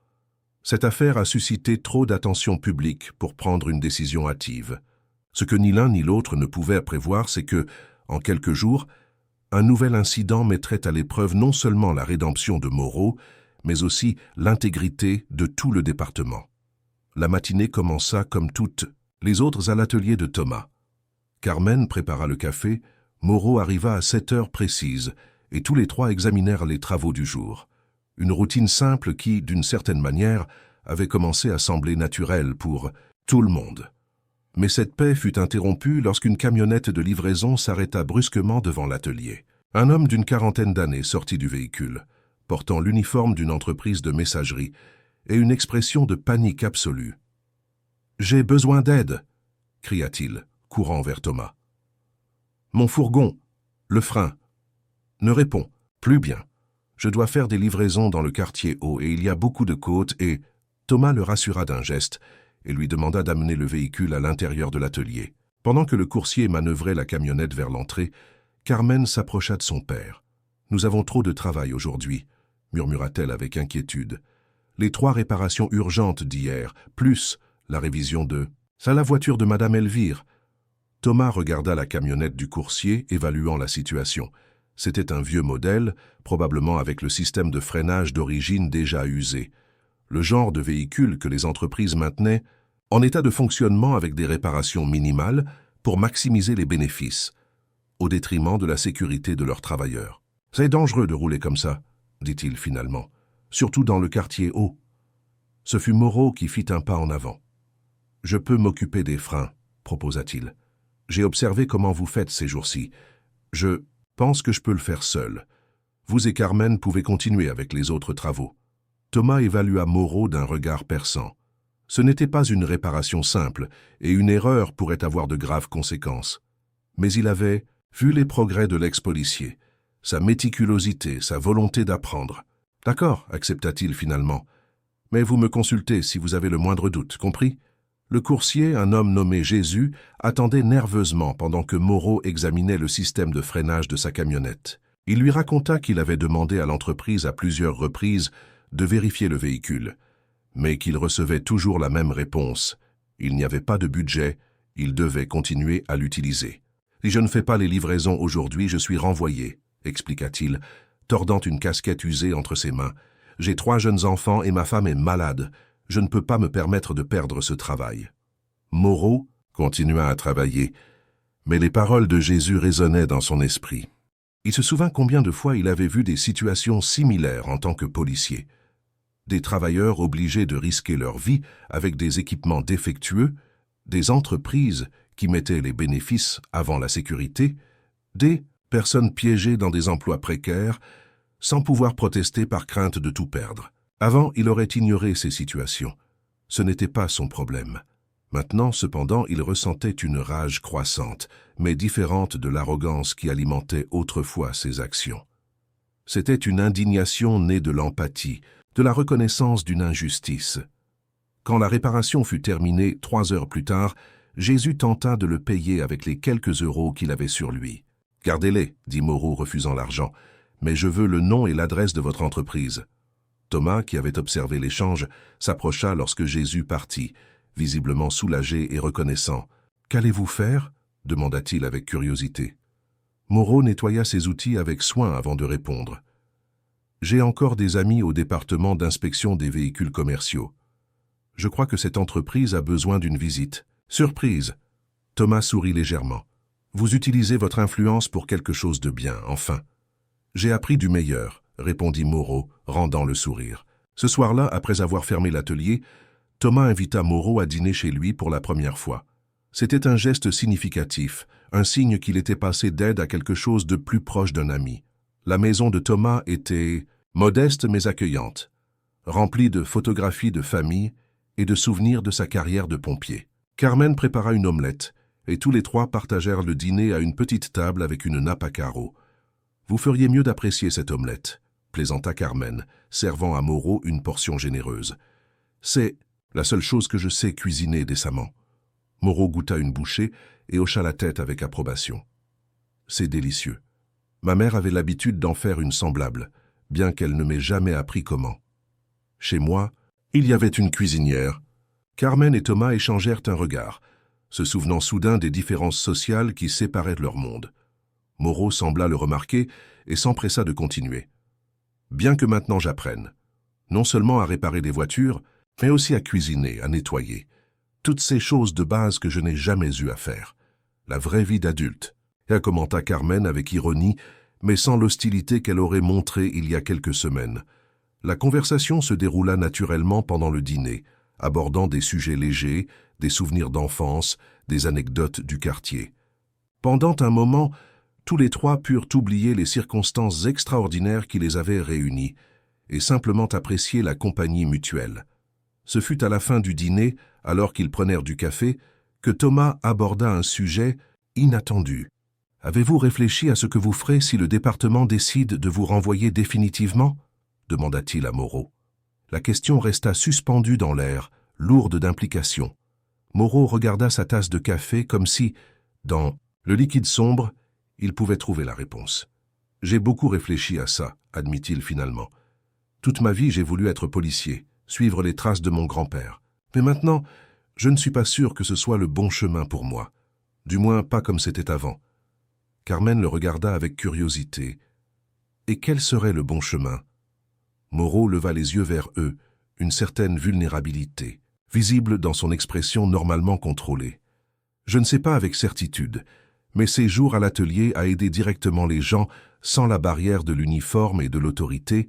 S1: Cette affaire a suscité trop d'attention publique pour prendre une décision hâtive. Ce que ni l'un ni l'autre ne pouvaient prévoir, c'est que, en quelques jours, un nouvel incident mettrait à l'épreuve non seulement la rédemption de Moreau, mais aussi l'intégrité de tout le département. La matinée commença comme toutes les autres à l'atelier de Thomas. Carmen prépara le café, Moreau arriva à 7 heures précises, et tous les trois examinèrent les travaux du jour. Une routine simple qui, d'une certaine manière, avait commencé à sembler naturelle pour tout le monde. Mais cette paix fut interrompue lorsqu'une camionnette de livraison s'arrêta brusquement devant l'atelier. Un homme d'une 40aine d'années sortit du véhicule, portant l'uniforme d'une entreprise de messagerie et une expression de panique absolue. « J'ai besoin d'aide !» cria-t-il, courant vers Thomas. « Mon fourgon, le frein, ne répond plus bien. Je dois faire des livraisons dans le quartier haut et il y a beaucoup de côtes et... Thomas le rassura d'un geste et lui demanda d'amener le véhicule à l'intérieur de l'atelier. Pendant que le coursier manœuvrait la camionnette vers l'entrée, Carmen s'approcha de son père. « Nous avons trop de travail aujourd'hui », murmura-t-elle avec inquiétude. « Les 3 réparations urgentes d'hier, plus la révision de... C'est la voiture de Madame Elvire. » Thomas regarda la camionnette du coursier, évaluant la situation. C'était un vieux modèle, probablement avec le système de freinage d'origine déjà usé. Le genre de véhicule que les entreprises maintenaient en état de fonctionnement avec des réparations minimales pour maximiser les bénéfices, au détriment de la sécurité de leurs travailleurs. « C'est dangereux de rouler comme ça, » dit-il finalement, « surtout dans le quartier haut. » Ce fut Moreau qui fit un pas en avant. « Je peux m'occuper des freins, » proposa-t-il. « J'ai observé comment vous faites ces jours-ci. Je pense que je peux le faire seul. Vous et Carmen pouvez continuer avec les autres travaux. » Thomas évalua Moreau d'un regard perçant. Ce n'était pas une réparation simple, et une erreur pourrait avoir de graves conséquences. Mais il avait vu les progrès de l'ex-policier, sa méticulosité, sa volonté d'apprendre. « D'accord, » accepta-t-il finalement. « Mais vous me consultez si vous avez le moindre doute, compris ?» Le coursier, un homme nommé Jésus, attendait nerveusement pendant que Moreau examinait le système de freinage de sa camionnette. Il lui raconta qu'il avait demandé à l'entreprise à plusieurs reprises de vérifier le véhicule, mais qu'il recevait toujours la même réponse. Il n'y avait pas de budget, il devait continuer à l'utiliser. « Si je ne fais pas les livraisons aujourd'hui, je suis renvoyé, » expliqua-t-il, tordant une casquette usée entre ses mains. « J'ai 3 jeunes enfants et ma femme est malade. Je ne peux pas me permettre de perdre ce travail. » Moreau continua à travailler, mais les paroles de Jésus résonnaient dans son esprit. Il se souvint combien de fois il avait vu des situations similaires en tant que policier. Des travailleurs obligés de risquer leur vie avec des équipements défectueux, des entreprises qui mettaient les bénéfices avant la sécurité, des personnes piégées dans des emplois précaires, sans pouvoir protester par crainte de tout perdre. Avant, il aurait ignoré ces situations. Ce n'était pas son problème. Maintenant, cependant, il ressentait une rage croissante, mais différente de l'arrogance qui alimentait autrefois ses actions. C'était une indignation née de l'empathie, de la reconnaissance d'une injustice. Quand la réparation fut terminée 3 heures plus tard, Jésus tenta de le payer avec les quelques euros qu'il avait sur lui. « Gardez-les, » dit Moreau refusant l'argent, « mais je veux le nom et l'adresse de votre entreprise. » Thomas, qui avait observé l'échange, s'approcha lorsque Jésus partit, visiblement soulagé et reconnaissant. « Qu'allez-vous faire ?» demanda-t-il avec curiosité. Moreau nettoya ses outils avec soin avant de répondre. « J'ai encore des amis au département d'inspection des véhicules commerciaux. Je crois que cette entreprise a besoin d'une visite. » Surprise! Thomas sourit légèrement. « Vous utilisez votre influence pour quelque chose de bien, enfin. »« J'ai appris du meilleur, » répondit Moreau, rendant le sourire. Ce soir-là, après avoir fermé l'atelier, Thomas invita Moreau à dîner chez lui pour la première fois. C'était un geste significatif, un signe qu'il était passé d'aide à quelque chose de plus proche d'un ami. La maison de Thomas était modeste mais accueillante, remplie de photographies de famille et de souvenirs de sa carrière de pompier. Carmen prépara une omelette, et tous les 3 partagèrent le dîner à une petite table avec une nappe à carreaux. « Vous feriez mieux d'apprécier cette omelette, » plaisanta Carmen, servant à Moreau une portion généreuse. « C'est la seule chose que je sais cuisiner décemment. » Moreau goûta une bouchée et hocha la tête avec approbation. « C'est délicieux. Ma mère avait l'habitude d'en faire une semblable, bien qu'elle ne m'ait jamais appris comment. Chez moi, il y avait une cuisinière. » Carmen et Thomas échangèrent un regard, se souvenant soudain des différences sociales qui séparaient leur monde. Moreau sembla le remarquer et s'empressa de continuer. « Bien que maintenant j'apprenne, non seulement à réparer des voitures, mais aussi à cuisiner, à nettoyer. Toutes ces choses de base que je n'ai jamais eu à faire. La vraie vie d'adulte. » commenta Carmen avec ironie, mais sans l'hostilité qu'elle aurait montrée il y a quelques semaines. La conversation se déroula naturellement pendant le dîner, abordant des sujets légers, des souvenirs d'enfance, des anecdotes du quartier. Pendant un moment, tous les 3 purent oublier les circonstances extraordinaires qui les avaient réunis et simplement apprécier la compagnie mutuelle. Ce fut à la fin du dîner, alors qu'ils prenèrent du café, que Thomas aborda un sujet inattendu. Avez-vous réfléchi à ce que vous ferez si le département décide de vous renvoyer définitivement » demanda-t-il à Moreau. La question resta suspendue dans l'air, lourde d'implications. Moreau regarda sa tasse de café comme si, dans le liquide sombre, il pouvait trouver la réponse. « J'ai beaucoup réfléchi à ça, » admit-il finalement. « Toute ma vie, j'ai voulu être policier, suivre les traces de mon grand-père. Mais maintenant, je ne suis pas sûr que ce soit le bon chemin pour moi. Du moins, pas comme c'était avant. » Carmen le regarda avec curiosité. « Et quel serait le bon chemin ?» Moreau leva les yeux vers eux, une certaine vulnérabilité, visible dans son expression normalement contrôlée. « Je ne sais pas avec certitude, mais ces jours à l'atelier à aider directement les gens sans la barrière de l'uniforme et de l'autorité,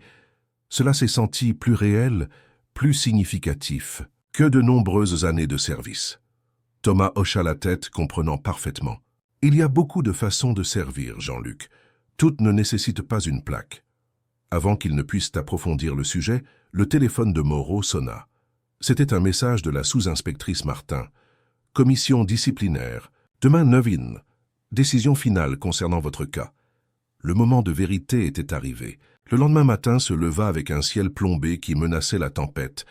S1: cela s'est senti plus réel, plus significatif que de nombreuses années de service. » Thomas hocha la tête, comprenant parfaitement. « Il y a beaucoup de façons de servir, Jean-Luc. Toutes ne nécessitent pas une plaque. » Avant qu'il ne puisse approfondir le sujet, le téléphone de Moreau sonna. C'était un message de la sous-inspectrice Martin. « Commission disciplinaire. Demain 9h. Décision finale concernant votre cas. » Le moment de vérité était arrivé. Le lendemain matin se leva avec un ciel plombé qui menaçait la tempête,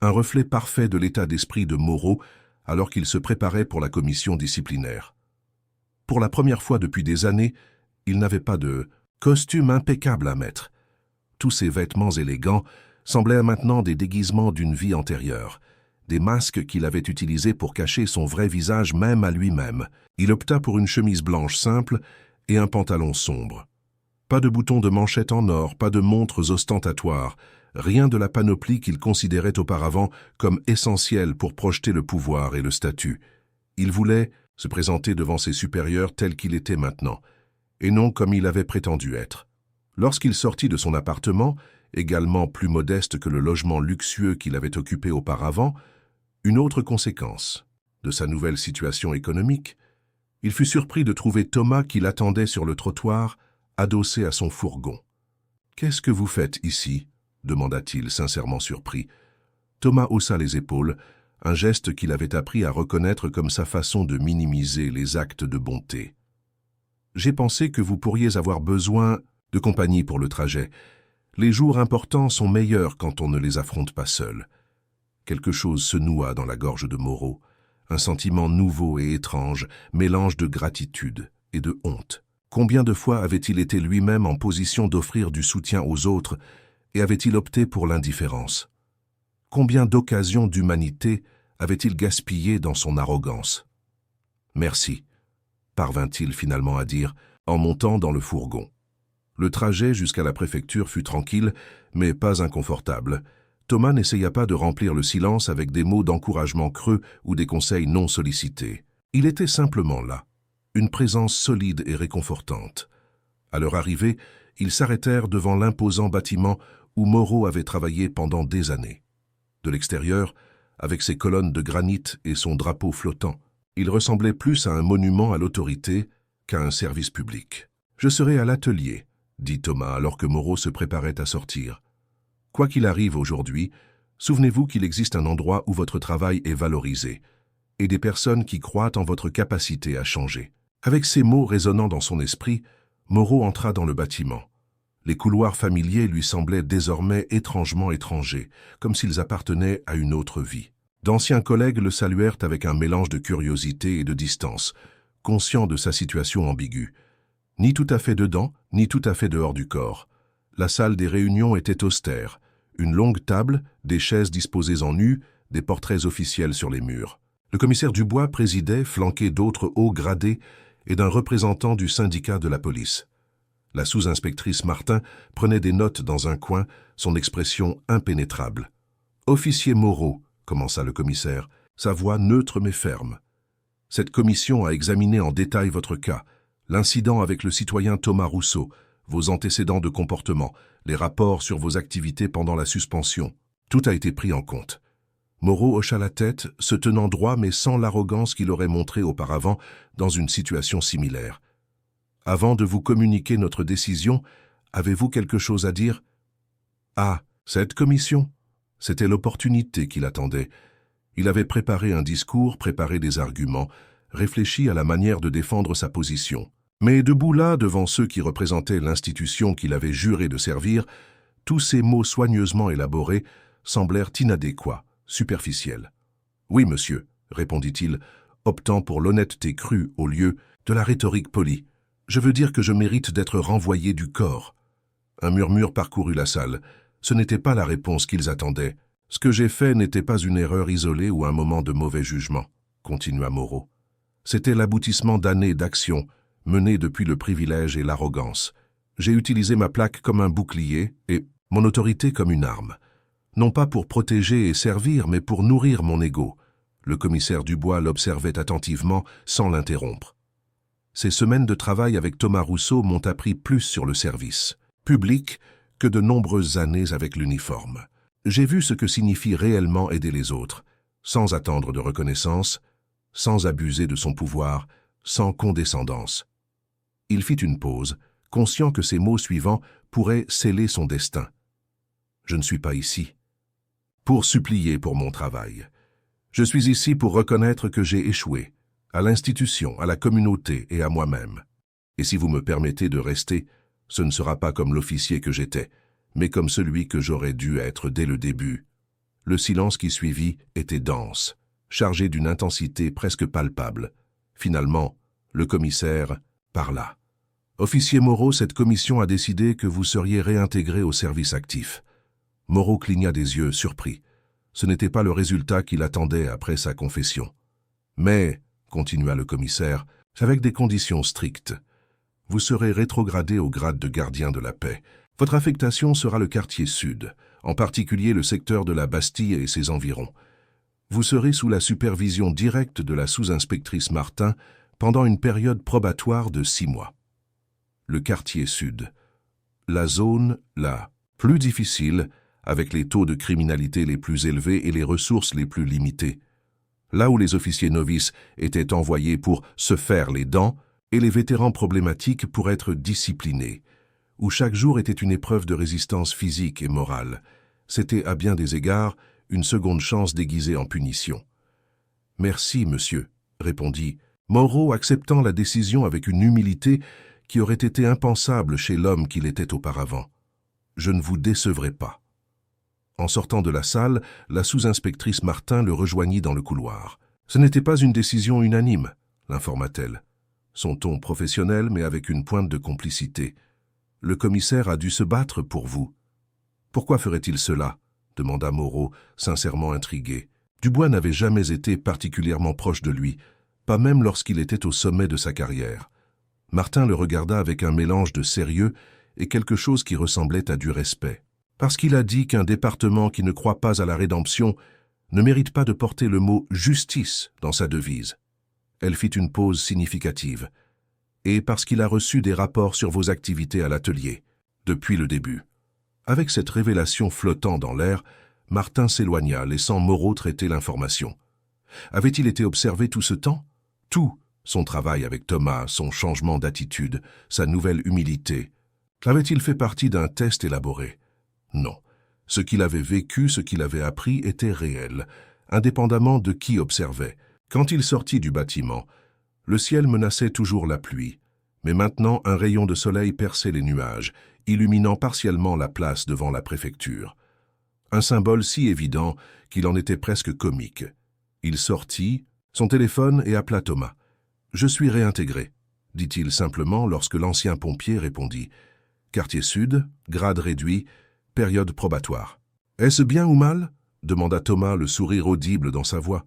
S1: un reflet parfait de l'état d'esprit de Moreau alors qu'il se préparait pour la commission disciplinaire. Pour la première fois depuis des années, il n'avait pas de costume impeccable à mettre. Tous ses vêtements élégants semblaient maintenant des déguisements d'une vie antérieure, des masques qu'il avait utilisés pour cacher son vrai visage même à lui-même. Il opta pour une chemise blanche simple et un pantalon sombre. Pas de boutons de manchette en or, pas de montres ostentatoires, rien de la panoplie qu'il considérait auparavant comme essentielle pour projeter le pouvoir et le statut. Il voulait se présenter devant ses supérieurs tel qu'il était maintenant, et non comme il avait prétendu être. Lorsqu'il sortit de son appartement, également plus modeste que le logement luxueux qu'il avait occupé auparavant, une autre conséquence de sa nouvelle situation économique, il fut surpris de trouver Thomas qui l'attendait sur le trottoir, adossé à son fourgon. « Qu'est-ce que vous faites ici ?» demanda-t-il, sincèrement surpris. Thomas haussa les épaules, un geste qu'il avait appris à reconnaître comme sa façon de minimiser les actes de bonté. « J'ai pensé que vous pourriez avoir besoin de compagnie pour le trajet. Les jours importants sont meilleurs quand on ne les affronte pas seul. » Quelque chose se noua dans la gorge de Moreau, un sentiment nouveau et étrange, mélange de gratitude et de honte. Combien de fois avait-il été lui-même en position d'offrir du soutien aux autres et avait-il opté pour l'indifférence? Combien d'occasions d'humanité avait-il gaspillé dans son arrogance? « Merci », parvint-il finalement à dire en montant dans le fourgon. Le trajet jusqu'à la préfecture fut tranquille, mais pas inconfortable. Thomas n'essaya pas de remplir le silence avec des mots d'encouragement creux ou des conseils non sollicités. Il était simplement là, une présence solide et réconfortante. À leur arrivée, ils s'arrêtèrent devant l'imposant bâtiment où Moreau avait travaillé pendant des années. De l'extérieur, avec ses colonnes de granit et son drapeau flottant, il ressemblait plus à un monument à l'autorité qu'à un service public. « Je serai à l'atelier », dit Thomas alors que Moreau se préparait à sortir. « Quoi qu'il arrive aujourd'hui, souvenez-vous qu'il existe un endroit où votre travail est valorisé et des personnes qui croient en votre capacité à changer. » Avec ces mots résonnant dans son esprit, Moreau entra dans le bâtiment. Les couloirs familiers lui semblaient désormais étrangement étrangers, comme s'ils appartenaient à une autre vie. D'anciens collègues le saluèrent avec un mélange de curiosité et de distance, conscients de sa situation ambiguë. Ni tout à fait dedans, ni tout à fait dehors du corps. La salle des réunions était austère. Une longue table, des chaises disposées en U, des portraits officiels sur les murs. Le commissaire Dubois présidait, flanqué d'autres hauts gradés et d'un représentant du syndicat de la police. La sous-inspectrice Martin prenait des notes dans un coin, son expression impénétrable. « Officier Moreau », commença le commissaire, sa voix neutre mais ferme. « Cette commission a examiné en détail votre cas, l'incident avec le citoyen Thomas Rousseau, vos antécédents de comportement, les rapports sur vos activités pendant la suspension. Tout a été pris en compte. » Moreau hocha la tête, se tenant droit mais sans l'arrogance qu'il aurait montrée auparavant dans une situation similaire. « Avant de vous communiquer notre décision, avez-vous quelque chose à dire ?»« Ah, cette commission ?» C'était l'opportunité qu'il attendait. Il avait préparé un discours, préparé des arguments, réfléchi à la manière de défendre sa position. Mais debout là, devant ceux qui représentaient l'institution qu'il avait juré de servir, tous ces mots soigneusement élaborés semblèrent inadéquats, superficiels. « Oui, monsieur, » répondit-il, optant pour l'honnêteté crue au lieu de la rhétorique polie. « Je veux dire que je mérite d'être renvoyé du corps. » Un murmure parcourut la salle. Ce n'était pas la réponse qu'ils attendaient. « Ce que j'ai fait n'était pas une erreur isolée ou un moment de mauvais jugement, » continua Moreau. « C'était l'aboutissement d'années d'action menées depuis le privilège et l'arrogance. J'ai utilisé ma plaque comme un bouclier et mon autorité comme une arme. Non pas pour protéger et servir, mais pour nourrir mon ego. » Le commissaire Dubois l'observait attentivement, sans l'interrompre. Ces semaines de travail avec Thomas Rousseau m'ont appris plus sur le service public que de nombreuses années avec l'uniforme. J'ai vu ce que signifie réellement aider les autres, sans attendre de reconnaissance, sans abuser de son pouvoir, sans condescendance. Il fit une pause, conscient que ces mots suivants pourraient sceller son destin. Je ne suis pas ici pour supplier pour mon travail. Je suis ici pour reconnaître que j'ai échoué, à l'institution, à la communauté et à moi-même. Et si vous me permettez de rester, ce ne sera pas comme l'officier que j'étais, mais comme celui que j'aurais dû être dès le début. Le silence qui suivit était dense, chargé d'une intensité presque palpable. Finalement, le commissaire parla. « Officier Moreau, cette commission a décidé que vous seriez réintégré au service actif. » Moreau cligna des yeux, surpris. Ce n'était pas le résultat qu'il attendait après sa confession. « Mais, » continua le commissaire, « avec des conditions strictes. Vous serez rétrogradé au grade de gardien de la paix. Votre affectation sera le quartier sud, en particulier le secteur de la Bastille et ses environs. Vous serez sous la supervision directe de la sous-inspectrice Martin pendant une période probatoire de 6 mois. Le quartier sud, la zone la plus difficile, avec les taux de criminalité les plus élevés et les ressources les plus limitées. Là où les officiers novices étaient envoyés pour se faire les dents et les vétérans problématiques pour être disciplinés, où chaque jour était une épreuve de résistance physique et morale. C'était à bien des égards une seconde chance déguisée en punition. « Merci, monsieur, » répondit Moreau, acceptant la décision avec une humilité qui aurait été impensable chez l'homme qu'il était auparavant. « Je ne vous décevrai pas. » En sortant de la salle, la sous-inspectrice Martin le rejoignit dans le couloir. « Ce n'était pas une décision unanime, » l'informa-t-elle. Son ton professionnel, mais avec une pointe de complicité. « Le commissaire a dû se battre pour vous. »« Pourquoi ferait-il cela ?» demanda Moreau, sincèrement intrigué. Dubois n'avait jamais été particulièrement proche de lui, pas même lorsqu'il était au sommet de sa carrière. Martin le regarda avec un mélange de sérieux et quelque chose qui ressemblait à du respect. Parce qu'il a dit qu'un département qui ne croit pas à la rédemption ne mérite pas de porter le mot « justice » dans sa devise. Elle fit une pause significative. Et parce qu'il a reçu des rapports sur vos activités à l'atelier, depuis le début. Avec cette révélation flottant dans l'air, Martin s'éloigna, laissant Moreau traiter l'information. Avait-il été observé tout ce temps? Tout, son travail avec Thomas, son changement d'attitude, sa nouvelle humilité. Avait-il fait partie d'un test élaboré? Non. Ce qu'il avait vécu, ce qu'il avait appris était réel, indépendamment de qui observait. Quand il sortit du bâtiment, le ciel menaçait toujours la pluie, mais maintenant un rayon de soleil perçait les nuages, illuminant partiellement la place devant la préfecture. Un symbole si évident qu'il en était presque comique. Il sortit, son téléphone et appela Thomas. « Je suis réintégré », dit-il simplement lorsque l'ancien pompier répondit. « Quartier sud, grade réduit, période probatoire. »« Est-ce bien ou mal ?» demanda Thomas, le sourire audible dans sa voix.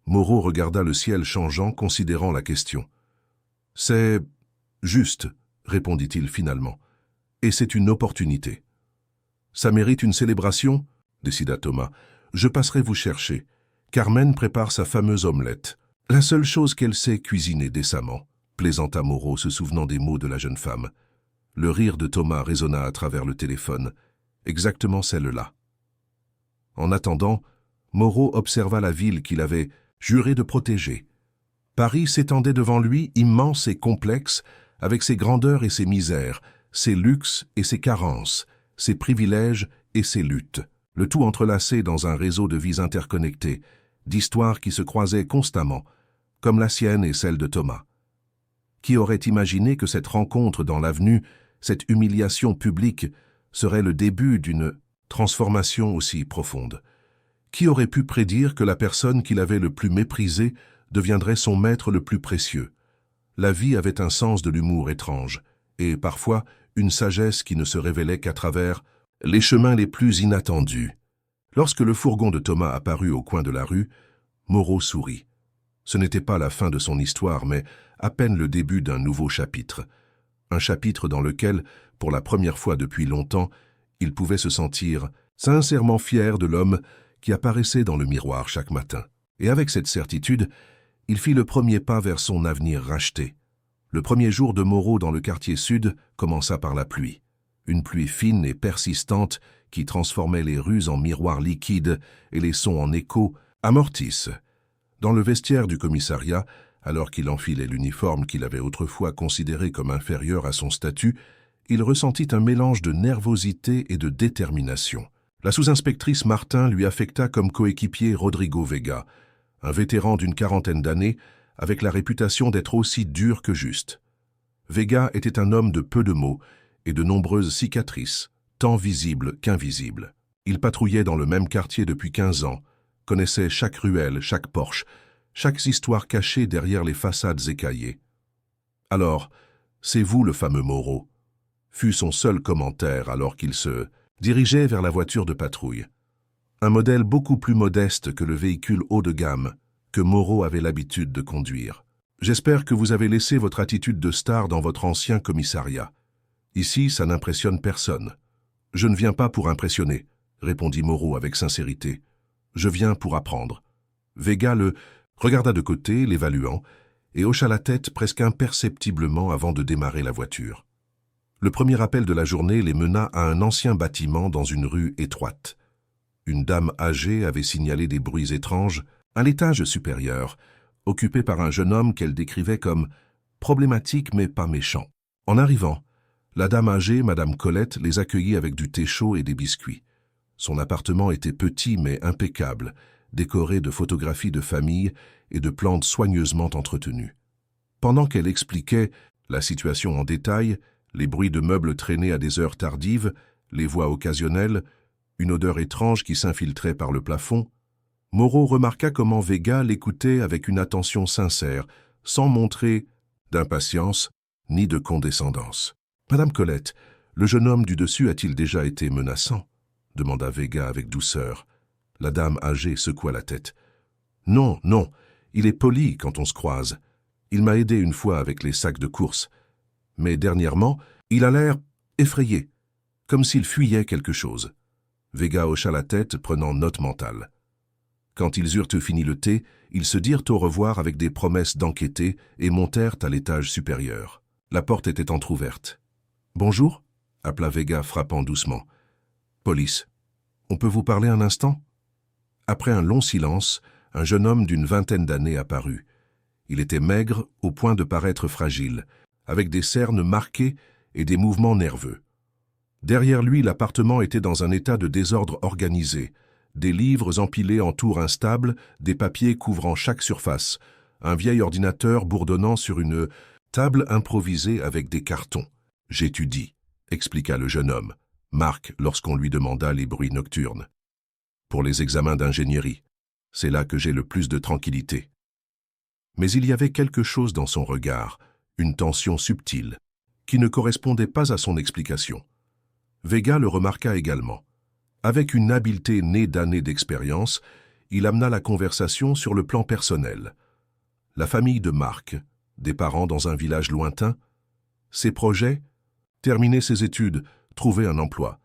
S1: Moreau regarda le ciel changeant, considérant la question. « C'est juste, » répondit-il finalement. « Et c'est une opportunité. »« Ça mérite une célébration ?» décida Thomas. « Je passerai vous chercher. Carmen prépare sa fameuse omelette. La seule chose qu'elle sait cuisiner décemment, » plaisanta Moreau, se souvenant des mots de la jeune femme. Le rire de Thomas résonna à travers le téléphone. Exactement celle-là. En attendant, Moreau observa la ville qu'il avait juré de protéger. Paris s'étendait devant lui, immense et complexe, avec ses grandeurs et ses misères, ses luxes et ses carences, ses privilèges et ses luttes, le tout entrelacé dans un réseau de vies interconnectées, d'histoires qui se croisaient constamment, comme la sienne et celle de Thomas. Qui aurait imaginé que cette rencontre dans l'avenue, cette humiliation publique, serait le début d'une transformation aussi profonde? Qui aurait pu prédire que la personne qu'il avait le plus méprisée deviendrait son maître le plus précieux? La vie avait un sens de l'humour étrange, et parfois une sagesse qui ne se révélait qu'à travers les chemins les plus inattendus. Lorsque le fourgon de Thomas apparut au coin de la rue, Moreau sourit. Ce n'était pas la fin de son histoire, mais à peine le début d'un nouveau chapitre. Un chapitre dans lequel, pour la première fois depuis longtemps, il pouvait se sentir sincèrement fier de l'homme qui apparaissait dans le miroir chaque matin. Et avec cette certitude, il fit le premier pas vers son avenir racheté. Le premier jour de Moreau dans le quartier sud commença par la pluie. Une pluie fine et persistante qui transformait les rues en miroirs liquides et les sons en échos amortissent. Dans le vestiaire du commissariat, alors qu'il enfilait l'uniforme qu'il avait autrefois considéré comme inférieur à son statut, il ressentit un mélange de nervosité et de détermination. La sous-inspectrice Martin lui affecta comme coéquipier Rodrigo Vega, un vétéran d'une quarantaine d'années, avec la réputation d'être aussi dur que juste. Vega était un homme de peu de mots et de nombreuses cicatrices, tant visibles qu'invisibles. Il patrouillait dans le même quartier depuis 15 ans, connaissait chaque ruelle, chaque porche, chaque histoire cachée derrière les façades écaillées. « Alors, c'est vous le fameux Moreau », fut son seul commentaire alors qu'il se dirigeait vers la voiture de patrouille. Un modèle beaucoup plus modeste que le véhicule haut de gamme que Moreau avait l'habitude de conduire. « J'espère que vous avez laissé votre attitude de star dans votre ancien commissariat. Ici, ça n'impressionne personne. »« Je ne viens pas pour impressionner, » répondit Moreau avec sincérité. « Je viens pour apprendre. » Vega le regarda de côté, l'évaluant, et hocha la tête presque imperceptiblement avant de démarrer la voiture. Le premier appel de la journée les mena à un ancien bâtiment dans une rue étroite. Une dame âgée avait signalé des bruits étranges à l'étage supérieur, occupé par un jeune homme qu'elle décrivait comme problématique mais pas méchant. En arrivant, la dame âgée, Madame Colette, les accueillit avec du thé chaud et des biscuits. Son appartement était petit mais impeccable, décoré de photographies de famille et de plantes soigneusement entretenues. Pendant qu'elle expliquait la situation en détail, les bruits de meubles traînés à des heures tardives, les voix occasionnelles, une odeur étrange qui s'infiltrait par le plafond, Moreau remarqua comment Vega l'écoutait avec une attention sincère, sans montrer d'impatience ni de condescendance. « Madame Colette, le jeune homme du dessus a-t-il déjà été menaçant ?» demanda Vega avec douceur. La dame âgée secoua la tête. « Non, non, il est poli quand on se croise. Il m'a aidé une fois avec les sacs de course. Mais dernièrement, il a l'air effrayé, comme s'il fuyait quelque chose. » Vega hocha la tête, prenant note mentale. Quand ils eurent fini le thé, ils se dirent au revoir avec des promesses d'enquêter et montèrent à l'étage supérieur. La porte était entr'ouverte. « Bonjour » appela Vega, frappant doucement. « Police, on peut vous parler un instant ?» Après un long silence, un jeune homme d'une vingtaine d'années apparut. Il était maigre au point de paraître fragile, avec des cernes marquées et des mouvements nerveux. Derrière lui, l'appartement était dans un état de désordre organisé. Des livres empilés en tours instables, des papiers couvrant chaque surface, un vieil ordinateur bourdonnant sur une table improvisée avec des cartons. « J'étudie », expliqua le jeune homme, Marc, lorsqu'on lui demanda les bruits nocturnes. « Pour les examens d'ingénierie, c'est là que j'ai le plus de tranquillité. » Mais il y avait quelque chose dans son regard, une tension subtile, qui ne correspondait pas à son explication. Vega le remarqua également. Avec une habileté née d'années d'expérience, il amena la conversation sur le plan personnel. La famille de Marc, des parents dans un village lointain, ses projets, terminer ses études, trouver un emploi,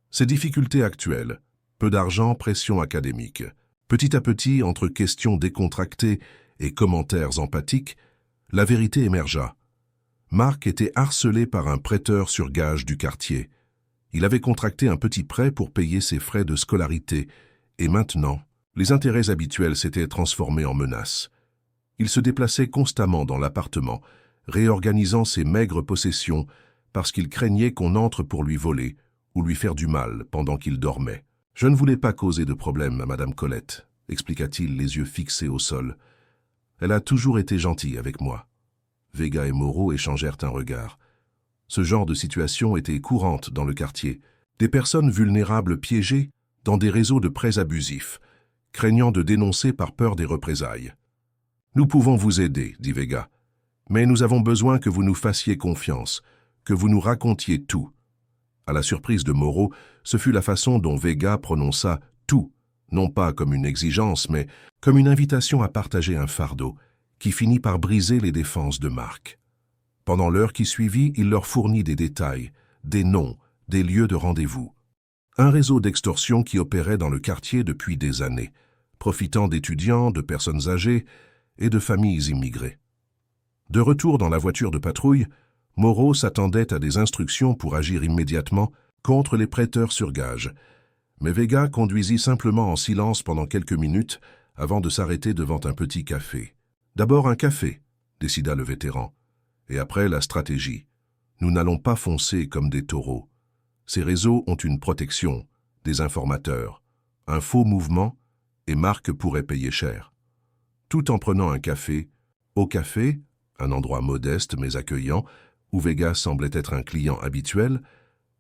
S1: ses difficultés actuelles, peu d'argent, pression académique. Petit à petit, entre questions décontractées et commentaires empathiques, la vérité émergea. Marc était harcelé par un prêteur sur gage du quartier. Il avait contracté un petit prêt pour payer ses frais de scolarité, et maintenant, les intérêts habituels s'étaient transformés en menaces. Il se déplaçait constamment dans l'appartement, réorganisant ses maigres possessions parce qu'il craignait qu'on entre pour lui voler ou lui faire du mal pendant qu'il dormait. « Je ne voulais pas causer de problème à Madame Colette », expliqua-t-il les yeux fixés au sol. « Elle a toujours été gentille avec moi. » Vega et Moreau échangèrent un regard. Ce genre de situation était courante dans le quartier. Des personnes vulnérables piégées dans des réseaux de prêts abusifs, craignant de dénoncer par peur des représailles. « Nous pouvons vous aider, dit Vega, mais nous avons besoin que vous nous fassiez confiance, que vous nous racontiez tout. » À la surprise de Moreau, ce fut la façon dont Vega prononça « tout », non pas comme une exigence, mais comme une invitation à partager un fardeau, qui finit par briser les défenses de Marc. Pendant l'heure qui suivit, il leur fournit des détails, des noms, des lieux de rendez-vous. Un réseau d'extorsion qui opérait dans le quartier depuis des années, profitant d'étudiants, de personnes âgées et de familles immigrées. De retour dans la voiture de patrouille, Moreau s'attendait à des instructions pour agir immédiatement contre les prêteurs sur gage, mais Vega conduisit simplement en silence pendant quelques minutes avant de s'arrêter devant un petit café. « D'abord un café », décida le vétéran, « et après la stratégie. Nous n'allons pas foncer comme des taureaux. Ces réseaux ont une protection, des informateurs, un faux mouvement, et Marc pourrait payer cher. » Tout en prenant un café, au café, un endroit modeste mais accueillant, où Vega semblait être un client habituel,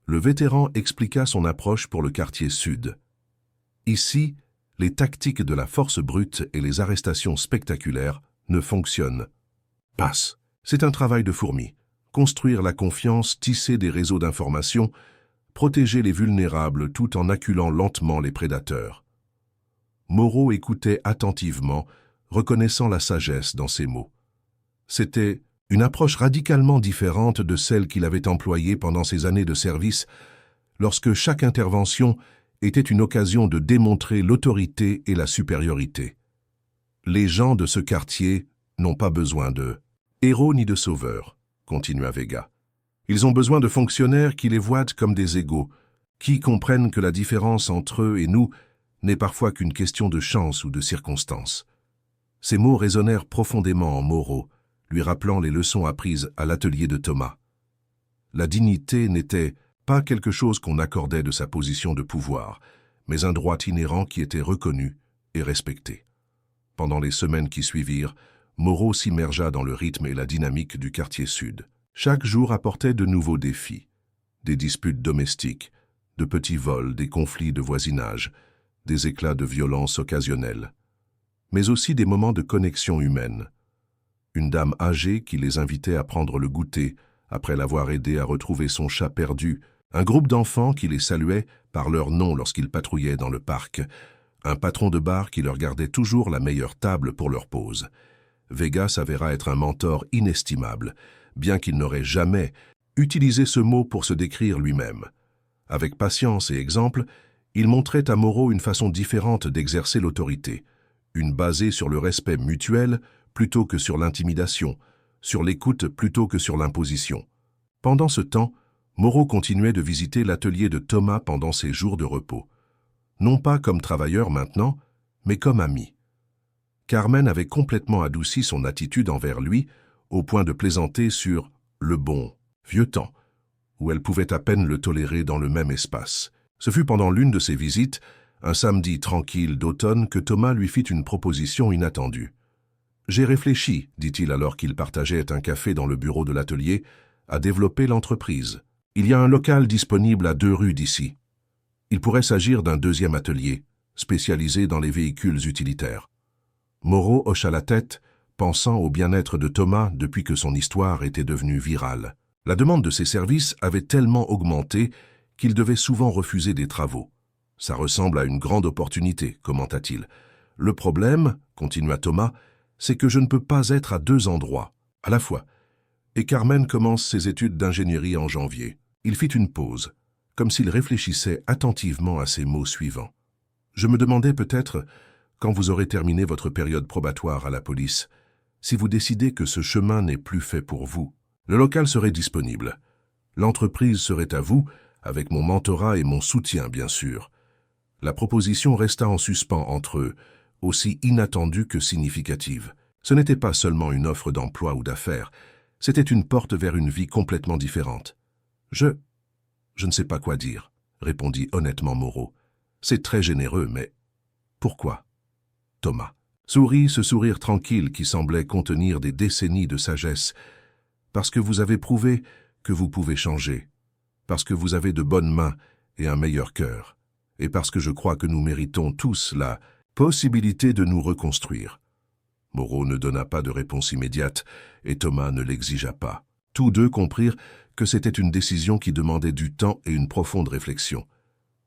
S1: le vétéran expliqua son approche pour le quartier sud. Ici, les tactiques de la force brute et les arrestations spectaculaires ne fonctionnent pas. C'est un travail de fourmi. Construire la confiance, tisser des réseaux d'information, protéger les vulnérables tout en acculant lentement les prédateurs. Moreau écoutait attentivement, reconnaissant la sagesse dans ses mots. C'était une approche radicalement différente de celle qu'il avait employée pendant ses années de service, lorsque chaque intervention était une occasion de démontrer l'autorité et la supériorité. Les gens de ce quartier n'ont pas besoin de héros ni de sauveurs, continua Vega. Ils ont besoin de fonctionnaires qui les voient comme des égaux, qui comprennent que la différence entre eux et nous n'est parfois qu'une question de chance ou de circonstance. Ces mots résonnèrent profondément en Moreau, lui rappelant les leçons apprises à l'atelier de Thomas. La dignité n'était pas quelque chose qu'on accordait de sa position de pouvoir, mais un droit inhérent qui était reconnu et respecté. Pendant les semaines qui suivirent, Moreau s'immergea dans le rythme et la dynamique du quartier sud. Chaque jour apportait de nouveaux défis, des disputes domestiques, de petits vols, des conflits de voisinage, des éclats de violence occasionnels, mais aussi des moments de connexion humaine. Une dame âgée qui les invitait à prendre le goûter après l'avoir aidé à retrouver son chat perdu, un groupe d'enfants qui les saluait par leur nom lorsqu'ils patrouillaient dans le parc, un patron de bar qui leur gardait toujours la meilleure table pour leur pause. Vega s'avéra être un mentor inestimable, bien qu'il n'aurait jamais utilisé ce mot pour se décrire lui-même. Avec patience et exemple, il montrait à Moreau une façon différente d'exercer l'autorité, une basée sur le respect mutuel plutôt que sur l'intimidation, sur l'écoute plutôt que sur l'imposition. Pendant ce temps, Moreau continuait de visiter l'atelier de Thomas pendant ses jours de repos. Non pas comme travailleur maintenant, mais comme ami. Carmen avait complètement adouci son attitude envers lui, au point de plaisanter sur « le bon, vieux temps », où elle pouvait à peine le tolérer dans le même espace. Ce fut pendant l'une de ses visites, un samedi tranquille d'automne, que Thomas lui fit une proposition inattendue. « J'ai réfléchi, dit-il alors qu'il partageait un café dans le bureau de l'atelier, à développer l'entreprise. Il y a un local disponible à 2 rues d'ici. Il pourrait s'agir d'un deuxième atelier, spécialisé dans les véhicules utilitaires. » Moreau hocha la tête, pensant au bien-être de Thomas depuis que son histoire était devenue virale. La demande de ses services avait tellement augmenté qu'il devait souvent refuser des travaux. « Ça ressemble à une grande opportunité, » commenta-t-il. « Le problème, continua Thomas, c'est que je ne peux pas être à 2 endroits, à la fois. Et Carmen commence ses études d'ingénierie en janvier. » Il fit une pause, comme s'il réfléchissait attentivement à ces mots suivants. « Je me demandais peut-être, quand vous aurez terminé votre période probatoire à la police, si vous décidez que ce chemin n'est plus fait pour vous. Le local serait disponible. L'entreprise serait à vous, avec mon mentorat et mon soutien, bien sûr. » La proposition resta en suspens entre eux, aussi inattendue que significative. Ce n'était pas seulement une offre d'emploi ou d'affaires, c'était une porte vers une vie complètement différente. « Je ne sais pas quoi dire, » répondit honnêtement Moreau. « C'est très généreux, mais... » « Pourquoi ?» Thomas sourit, ce sourire tranquille qui semblait contenir des décennies de sagesse, parce que vous avez prouvé que vous pouvez changer, parce que vous avez de bonnes mains et un meilleur cœur, et parce que je crois que nous méritons tous la possibilité de nous reconstruire. » Moreau ne donna pas de réponse immédiate, et Thomas ne l'exigea pas. Tous deux comprirent que c'était une décision qui demandait du temps et une profonde réflexion.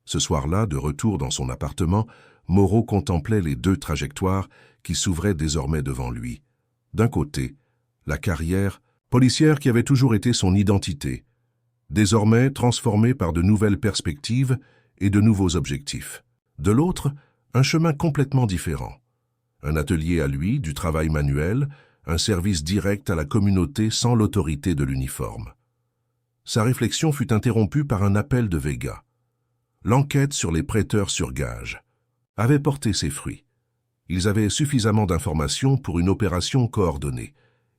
S1: Ce soir-là, de retour dans son appartement, Moreau contemplait les deux trajectoires qui s'ouvraient désormais devant lui. D'un côté, la carrière policière qui avait toujours été son identité, désormais transformée par de nouvelles perspectives et de nouveaux objectifs. De l'autre, un chemin complètement différent. Un atelier à lui, du travail manuel, un service direct à la communauté sans l'autorité de l'uniforme. Sa réflexion fut interrompue par un appel de Vega. L'enquête sur les prêteurs sur gage avait porté ses fruits. Ils avaient suffisamment d'informations pour une opération coordonnée.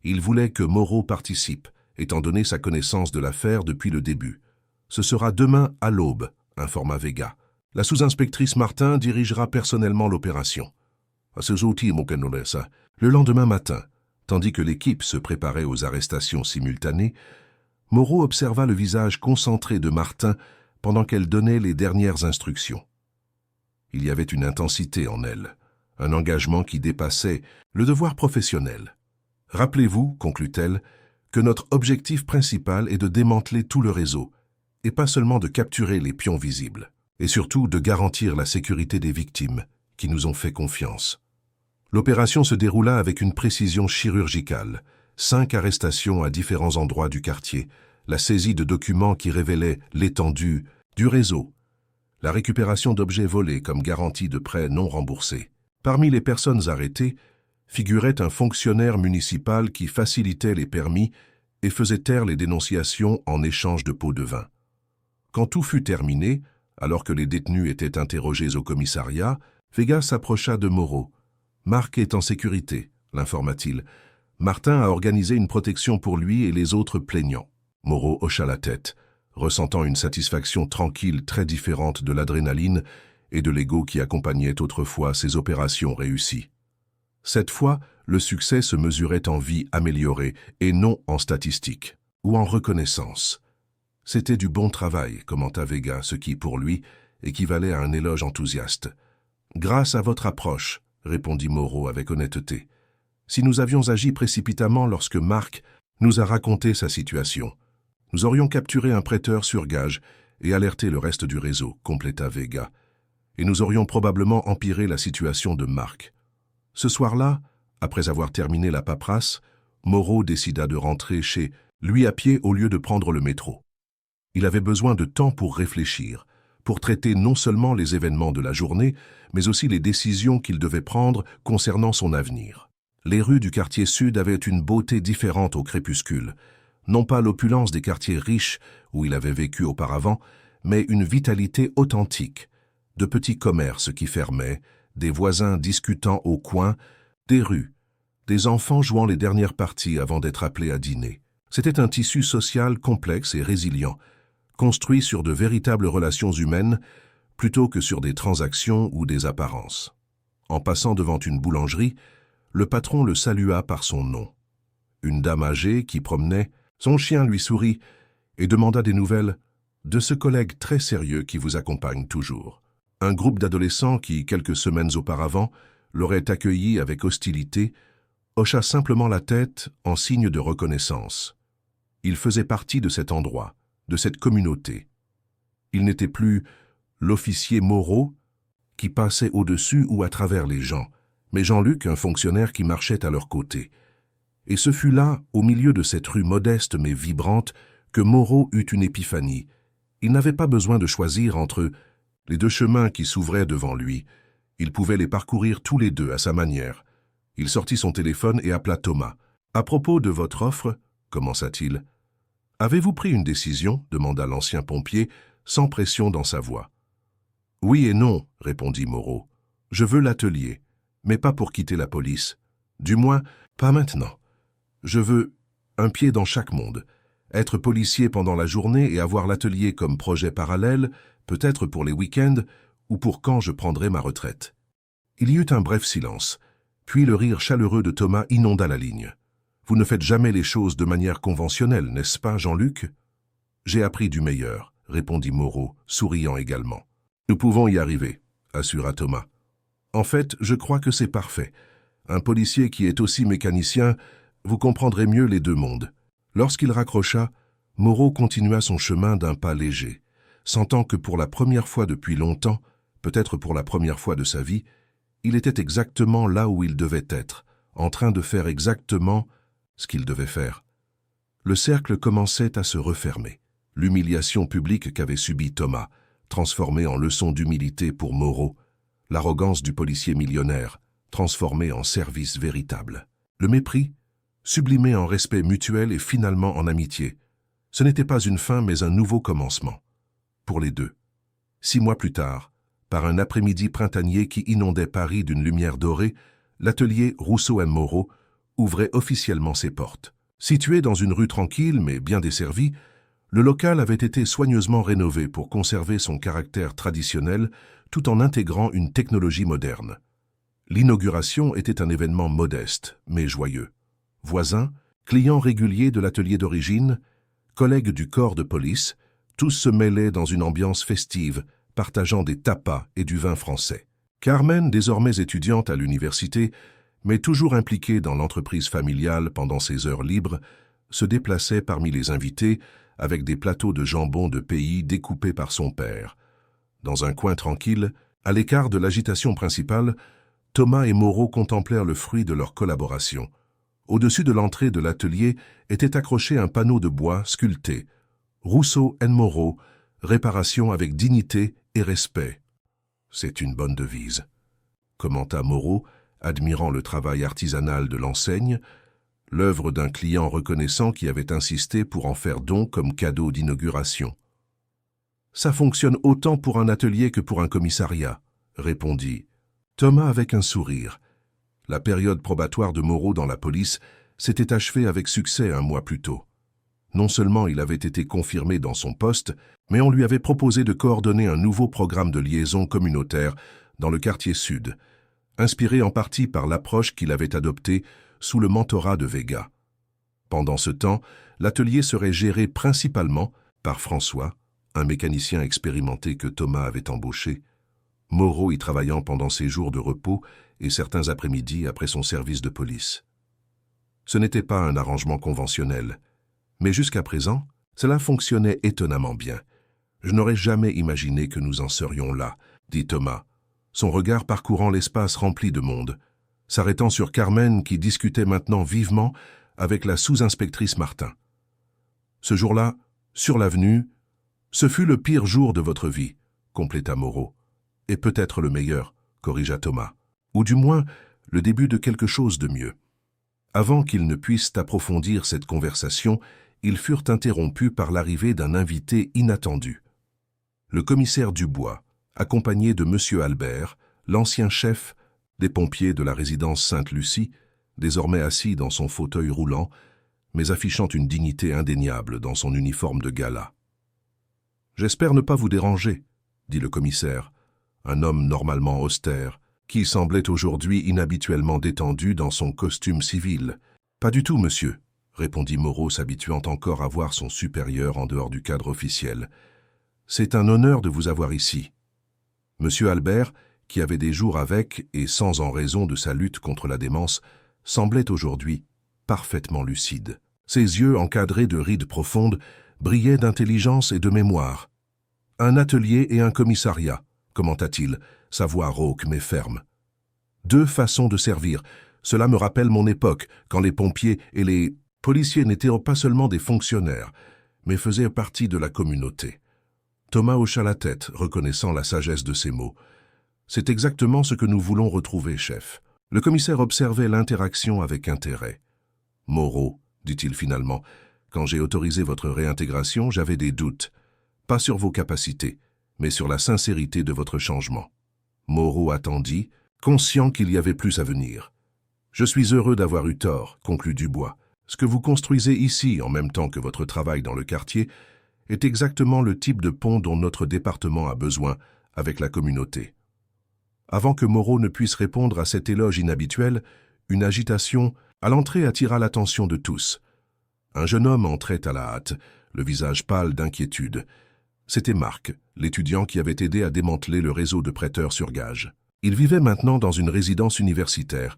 S1: Ils voulaient que Moreau participe, étant donné sa connaissance de l'affaire depuis le début. « Ce sera demain à l'aube », informa Vega. « La sous-inspectrice Martin dirigera personnellement l'opération. » Le lendemain matin, tandis que l'équipe se préparait aux arrestations simultanées, Moreau observa le visage concentré de Martin pendant qu'elle donnait les dernières instructions. Il y avait une intensité en elle, un engagement qui dépassait le devoir professionnel. « Rappelez-vous, conclut-elle, que notre objectif principal est de démanteler tout le réseau, et pas seulement de capturer les pions visibles, et surtout de garantir la sécurité des victimes qui nous ont fait confiance. » L'opération se déroula avec une précision chirurgicale. 5 arrestations à différents endroits du quartier, la saisie de documents qui révélaient l'étendue du réseau, la récupération d'objets volés comme garantie de prêts non remboursés. Parmi les personnes arrêtées figurait un fonctionnaire municipal qui facilitait les permis et faisait taire les dénonciations en échange de pots de vin. Quand tout fut terminé, alors que les détenus étaient interrogés au commissariat, Vega s'approcha de Moreau. « Marc est en sécurité », l'informa-t-il. Martin a organisé une protection pour lui et les autres plaignants. Moreau hocha la tête, ressentant une satisfaction tranquille très différente de l'adrénaline et de l'ego qui accompagnait autrefois ses opérations réussies. Cette fois, le succès se mesurait en vie améliorée et non en statistiques ou en reconnaissance. C'était du bon travail, commenta Vega, ce qui, pour lui, équivalait à un éloge enthousiaste. « Grâce à votre approche, » répondit Moreau avec honnêteté. « Si nous avions agi précipitamment lorsque Marc nous a raconté sa situation, nous aurions capturé un prêteur sur gage et alerté le reste du réseau, » compléta Vega. « Et nous aurions probablement empiré la situation de Marc. » Ce soir-là, après avoir terminé la paperasse, Moreau décida de rentrer chez lui à pied au lieu de prendre le métro. Il avait besoin de temps pour réfléchir, pour traiter non seulement les événements de la journée, mais aussi les décisions qu'il devait prendre concernant son avenir. Les rues du quartier sud avaient une beauté différente au crépuscule, non pas l'opulence des quartiers riches où il avait vécu auparavant, mais une vitalité authentique, de petits commerces qui fermaient, des voisins discutant au coin, des rues, des enfants jouant les dernières parties avant d'être appelés à dîner. C'était un tissu social complexe et résilient, construit sur de véritables relations humaines plutôt que sur des transactions ou des apparences. En passant devant une boulangerie, le patron le salua par son nom. Une dame âgée qui promenait, son chien lui sourit et demanda des nouvelles de ce collègue très sérieux qui vous accompagne toujours. Un groupe d'adolescents qui, quelques semaines auparavant, l'aurait accueilli avec hostilité, hocha simplement la tête en signe de reconnaissance. Il faisait partie de cet endroit, de cette communauté. Il n'était plus l'officier Moreau qui passait au-dessus ou à travers les gens, mais Jean-Luc, un fonctionnaire qui marchait à leur côté. Et ce fut là, au milieu de cette rue modeste mais vibrante, que Moreau eut une épiphanie. Il n'avait pas besoin de choisir entre les deux chemins qui s'ouvraient devant lui. Il pouvait les parcourir tous les deux à sa manière. Il sortit son téléphone et appela Thomas. « À propos de votre offre, » commença-t-il. « Avez-vous pris une décision » demanda l'ancien pompier, sans pression dans sa voix. « Oui et non » répondit Moreau. « Je veux l'atelier, mais pas pour quitter la police. Du moins, pas maintenant. Je veux un pied dans chaque monde. Être policier pendant la journée et avoir l'atelier comme projet parallèle, peut-être pour les week-ends ou pour quand je prendrai ma retraite. » Il y eut un bref silence, puis le rire chaleureux de Thomas inonda la ligne. « Vous ne faites jamais les choses de manière conventionnelle, n'est-ce pas, Jean-Luc? J'ai appris du meilleur, répondit Moreau, souriant également. Nous pouvons y arriver, assura Thomas. En fait, je crois que c'est parfait. Un policier qui est aussi mécanicien, vous comprendrez mieux les deux mondes. Lorsqu'il raccrocha, Moreau continua son chemin d'un pas léger, sentant que pour la première fois depuis longtemps, peut-être pour la première fois de sa vie, il était exactement là où il devait être, en train de faire exactement ce qu'il devait faire. Le cercle commençait à se refermer. L'humiliation publique qu'avait subie Thomas, transformée en leçon d'humilité pour Moreau, l'arrogance du policier millionnaire, transformée en service véritable. Le mépris, sublimé en respect mutuel et finalement en amitié. Ce n'était pas une fin mais un nouveau commencement. Pour les deux. 6 mois plus tard, par un après-midi printanier qui inondait Paris d'une lumière dorée, l'atelier Rousseau & Moreau ouvrait officiellement ses portes. Situé dans une rue tranquille mais bien desservie, le local avait été soigneusement rénové pour conserver son caractère traditionnel tout en intégrant une technologie moderne. L'inauguration était un événement modeste mais joyeux. Voisins, clients réguliers de l'atelier d'origine, collègues du corps de police, tous se mêlaient dans une ambiance festive, partageant des tapas et du vin français. Carmen, désormais étudiante à l'université, mais toujours impliquée dans l'entreprise familiale pendant ses heures libres, se déplaçait parmi les invités avec des plateaux de jambon de pays découpés par son père. Dans un coin tranquille, à l'écart de l'agitation principale, Thomas et Moreau contemplèrent le fruit de leur collaboration. Au-dessus de l'entrée de l'atelier était accroché un panneau de bois sculpté. Rousseau & Moreau, réparation avec dignité et respect. C'est une bonne devise, commenta Moreau, admirant le travail artisanal de l'enseigne, l'œuvre d'un client reconnaissant qui avait insisté pour en faire don comme cadeau d'inauguration. Ça fonctionne autant pour un atelier que pour un commissariat, répondit Thomas avec un sourire. La période probatoire de Moreau dans la police s'était achevée avec succès 1 mois plus tôt. Non seulement il avait été confirmé dans son poste, mais on lui avait proposé de coordonner un nouveau programme de liaison communautaire dans le quartier sud, inspiré en partie par l'approche qu'il avait adoptée sous le mentorat de Vega. Pendant ce temps, l'atelier serait géré principalement par François, un mécanicien expérimenté que Thomas avait embauché, Moreau y travaillant pendant ses jours de repos et certains après-midi après son service de police. Ce n'était pas un arrangement conventionnel, mais jusqu'à présent, cela fonctionnait étonnamment bien. Je n'aurais jamais imaginé que nous en serions là, dit Thomas, son regard parcourant l'espace rempli de monde, s'arrêtant sur Carmen qui discutait maintenant vivement avec la sous-inspectrice Martin. Ce jour-là, sur l'avenue, ce fut le pire jour de votre vie, compléta Moreau. Et peut-être le meilleur, corrigea Thomas. Ou du moins, le début de quelque chose de mieux. Avant qu'ils ne puissent approfondir cette conversation, ils furent interrompus par l'arrivée d'un invité inattendu. Le commissaire Dubois, accompagné de M. Albert, l'ancien chef des pompiers de la résidence Sainte-Lucie, désormais assis dans son fauteuil roulant, mais affichant une dignité indéniable dans son uniforme de gala. « J'espère ne pas vous déranger, » dit le commissaire, un homme normalement austère, qui semblait aujourd'hui inhabituellement détendu dans son costume civil. « Pas du tout, monsieur, » répondit Moreau, s'habituant encore à voir son supérieur en dehors du cadre officiel. « C'est un honneur de vous avoir ici. » Monsieur Albert, qui avait des jours avec et sans en raison de sa lutte contre la démence, semblait aujourd'hui parfaitement lucide. Ses yeux, encadrés de rides profondes, brillaient d'intelligence et de mémoire. « Un atelier et un commissariat », commenta-t-il, sa voix rauque mais ferme. « 2 façons de servir. Cela me rappelle mon époque, quand les pompiers et les policiers n'étaient pas seulement des fonctionnaires, mais faisaient partie de la communauté. » Thomas hocha la tête, reconnaissant la sagesse de ses mots. « C'est exactement ce que nous voulons retrouver, chef. » Le commissaire observait l'interaction avec intérêt. « Moreau, dit-il finalement, quand j'ai autorisé votre réintégration, j'avais des doutes. Pas sur vos capacités, mais sur la sincérité de votre changement. » Moreau attendit, conscient qu'il y avait plus à venir. « Je suis heureux d'avoir eu tort, » conclut Dubois. « Ce que vous construisez ici, en même temps que votre travail dans le quartier, est exactement le type de pont dont notre département a besoin avec la communauté. » Avant que Moreau ne puisse répondre à cet éloge inhabituel, une agitation À l'entrée attira l'attention de tous. Un jeune homme entrait à la hâte, le visage pâle d'inquiétude. C'était Marc, l'étudiant qui avait aidé à démanteler le réseau de prêteurs sur gage. Il vivait maintenant dans une résidence universitaire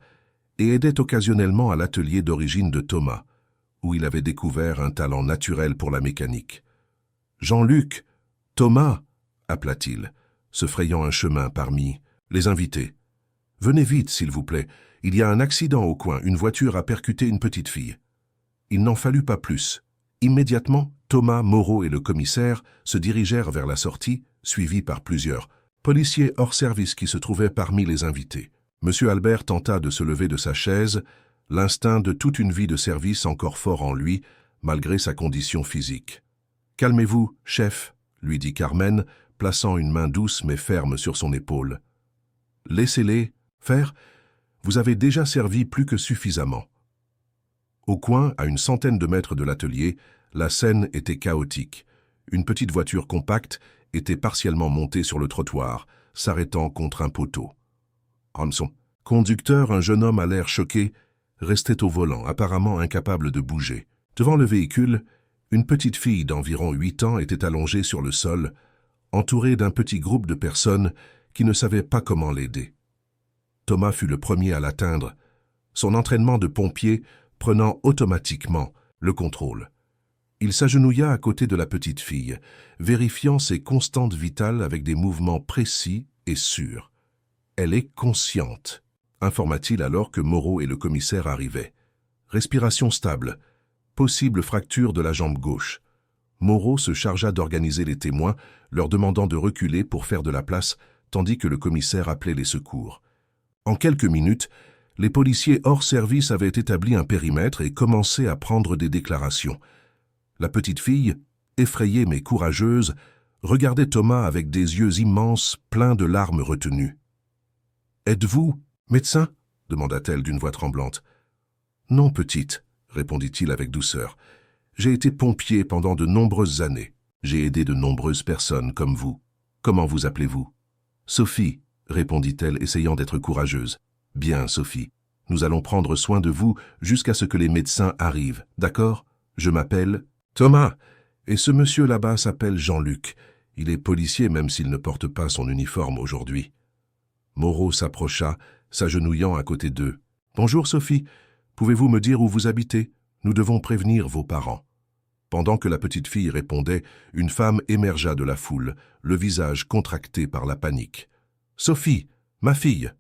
S1: et aidait occasionnellement à l'atelier d'origine de Thomas, où il avait découvert un talent naturel pour la mécanique. « Jean-Luc, Thomas !» appela-t-il, se frayant un chemin parmi les invités. « Venez vite, s'il vous plaît. Il y a un accident au coin. Une voiture a percuté une petite fille. » Il n'en fallut pas plus. Immédiatement, Thomas, Moreau et le commissaire se dirigèrent vers la sortie, suivis par plusieurs policiers hors service qui se trouvaient parmi les invités. M. Albert tenta de se lever de sa chaise, l'instinct de toute une vie de service encore fort en lui, malgré sa condition physique. « Calmez-vous, chef, » lui dit Carmen, plaçant une main douce mais ferme sur son épaule. « Laissez-les faire, vous avez déjà servi plus que suffisamment. » Au coin, à une centaine de mètres de l'atelier, la scène était chaotique. Une petite voiture compacte était partiellement montée sur le trottoir, s'arrêtant contre un poteau. Son conducteur, un jeune homme à l'air choqué, restait au volant, apparemment incapable de bouger. Devant le véhicule, une petite fille d'environ 8 ans était allongée sur le sol, entourée d'un petit groupe de personnes qui ne savaient pas comment l'aider. Thomas fut le premier à l'atteindre, son entraînement de pompier prenant automatiquement le contrôle. Il s'agenouilla à côté de la petite fille, vérifiant ses constantes vitales avec des mouvements précis et sûrs. « Elle est consciente », informa-t-il alors que Moreau et le commissaire arrivaient. « Respiration stable. Possible fracture de la jambe gauche. » Moreau se chargea d'organiser les témoins, leur demandant de reculer pour faire de la place, tandis que le commissaire appelait les secours. En quelques minutes, les policiers hors service avaient établi un périmètre et commencé à prendre des déclarations. La petite fille, effrayée mais courageuse, regardait Thomas avec des yeux immenses, pleins de larmes retenues. « Êtes-vous médecin ?» demanda-t-elle d'une voix tremblante. « Non, petite, » répondit-il avec douceur. « J'ai été pompier pendant de nombreuses années. J'ai aidé de nombreuses personnes comme vous. Comment vous appelez-vous ?»« Sophie, » répondit-elle, essayant d'être courageuse. « Bien, Sophie. Nous allons prendre soin de vous jusqu'à ce que les médecins arrivent, d'accord? Je m'appelle Thomas, et ce monsieur là-bas s'appelle Jean-Luc. Il est policier même s'il ne porte pas son uniforme aujourd'hui. » Moreau s'approcha, s'agenouillant à côté d'eux. « Bonjour Sophie, pouvez-vous me dire où vous habitez? Nous devons prévenir vos parents. » Pendant que la petite fille répondait, une femme émergea de la foule, le visage contracté par la panique. « Sophie, ma fille !»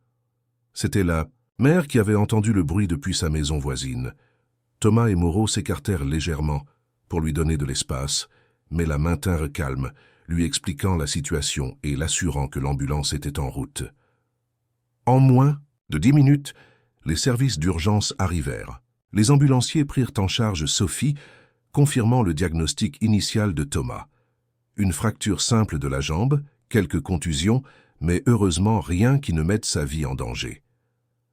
S1: C'était la mère qui avait entendu le bruit depuis sa maison voisine. Thomas et Moreau s'écartèrent légèrement pour lui donner de l'espace, mais la maintinrent calme, lui expliquant la situation et l'assurant que l'ambulance était en route. En moins de 10 minutes, les services d'urgence arrivèrent. Les ambulanciers prirent en charge Sophie, confirmant le diagnostic initial de Thomas. Une fracture simple de la jambe, quelques contusions, mais heureusement rien qui ne mette sa vie en danger.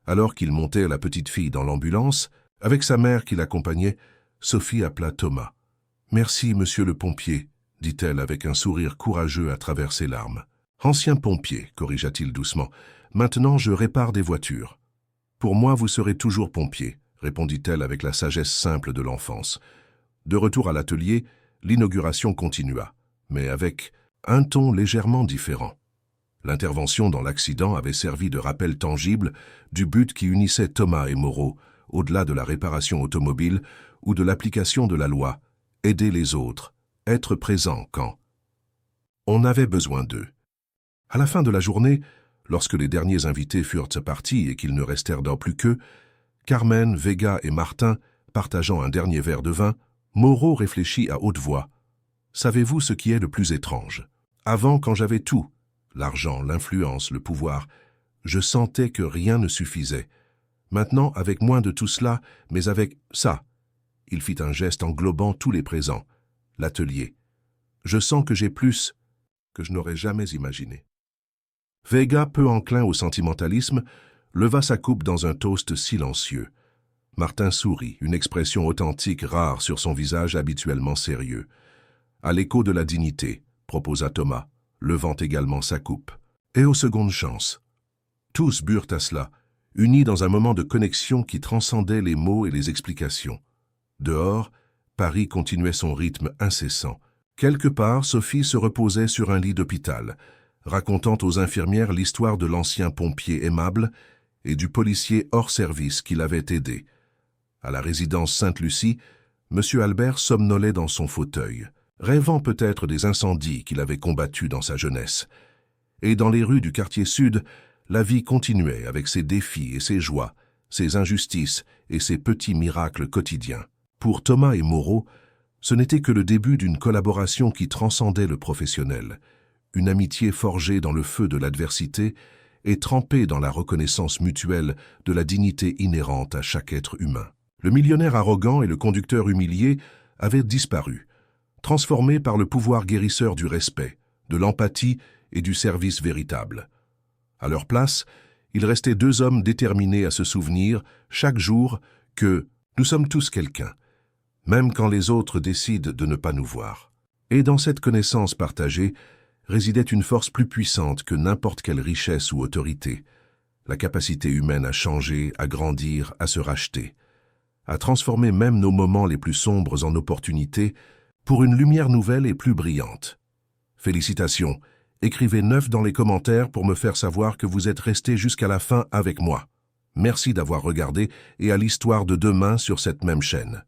S1: Alors qu'il montait la petite fille dans l'ambulance, avec sa mère qui l'accompagnait, Sophie appela Thomas. « Merci, monsieur le pompier », dit-elle avec un sourire courageux à travers ses larmes. « Ancien pompier », corrigea-t-il doucement. « Maintenant, je répare des voitures. »« Pour moi, vous serez toujours pompier », répondit-elle avec la sagesse simple de l'enfance. De retour à l'atelier, l'inauguration continua, mais avec un ton légèrement différent. L'intervention dans l'accident avait servi de rappel tangible du but qui unissait Thomas et Moreau, au-delà de la réparation automobile ou de l'application de la loi, aider les autres, être présent quand on avait besoin d'eux. À la fin de la journée, lorsque les derniers invités furent partis et qu'il ne restèrent dans plus qu'eux, Carmen, Vega et Martin partageant un dernier verre de vin, Moreau réfléchit à haute voix. « Savez-vous ce qui est le plus étrange? Avant, quand j'avais tout, l'argent, l'influence, le pouvoir, je sentais que rien ne suffisait. Maintenant, avec moins de tout cela, mais avec ça. » Il fit un geste englobant tous les présents. L'atelier. « Je sens que j'ai plus que je n'aurais jamais imaginé. » Vega, peu enclin au sentimentalisme, leva sa coupe dans un toast silencieux. Martin sourit, une expression authentique rare sur son visage habituellement sérieux. « À l'écho de la dignité », proposa Thomas, levant également sa coupe. « Et aux secondes chances. » Tous burent à cela, unis dans un moment de connexion qui transcendait les mots et les explications. Dehors, Paris continuait son rythme incessant. Quelque part, Sophie se reposait sur un lit d'hôpital, racontant aux infirmières l'histoire de l'ancien pompier aimable et du policier hors service qui l'avait aidé. À la résidence Sainte-Lucie, M. Albert somnolait dans son fauteuil, rêvant peut-être des incendies qu'il avait combattus dans sa jeunesse. Et dans les rues du quartier sud, la vie continuait avec ses défis et ses joies, ses injustices et ses petits miracles quotidiens. Pour Thomas et Moreau, ce n'était que le début d'une collaboration qui transcendait le professionnel, une amitié forgée dans le feu de l'adversité et trempée dans la reconnaissance mutuelle de la dignité inhérente à chaque être humain. Le millionnaire arrogant et le conducteur humilié avaient disparu, transformés par le pouvoir guérisseur du respect, de l'empathie et du service véritable. À leur place, il restait deux hommes déterminés à se souvenir, chaque jour, que nous sommes tous quelqu'un, même quand les autres décident de ne pas nous voir. Et dans cette connaissance partagée résidait une force plus puissante que n'importe quelle richesse ou autorité, la capacité humaine à changer, à grandir, à se racheter, à transformer même nos moments les plus sombres en opportunités pour une lumière nouvelle et plus brillante. Félicitations, écrivez 9 dans les commentaires pour me faire savoir que vous êtes restés jusqu'à la fin avec moi. Merci d'avoir regardé et à l'histoire de demain sur cette même chaîne.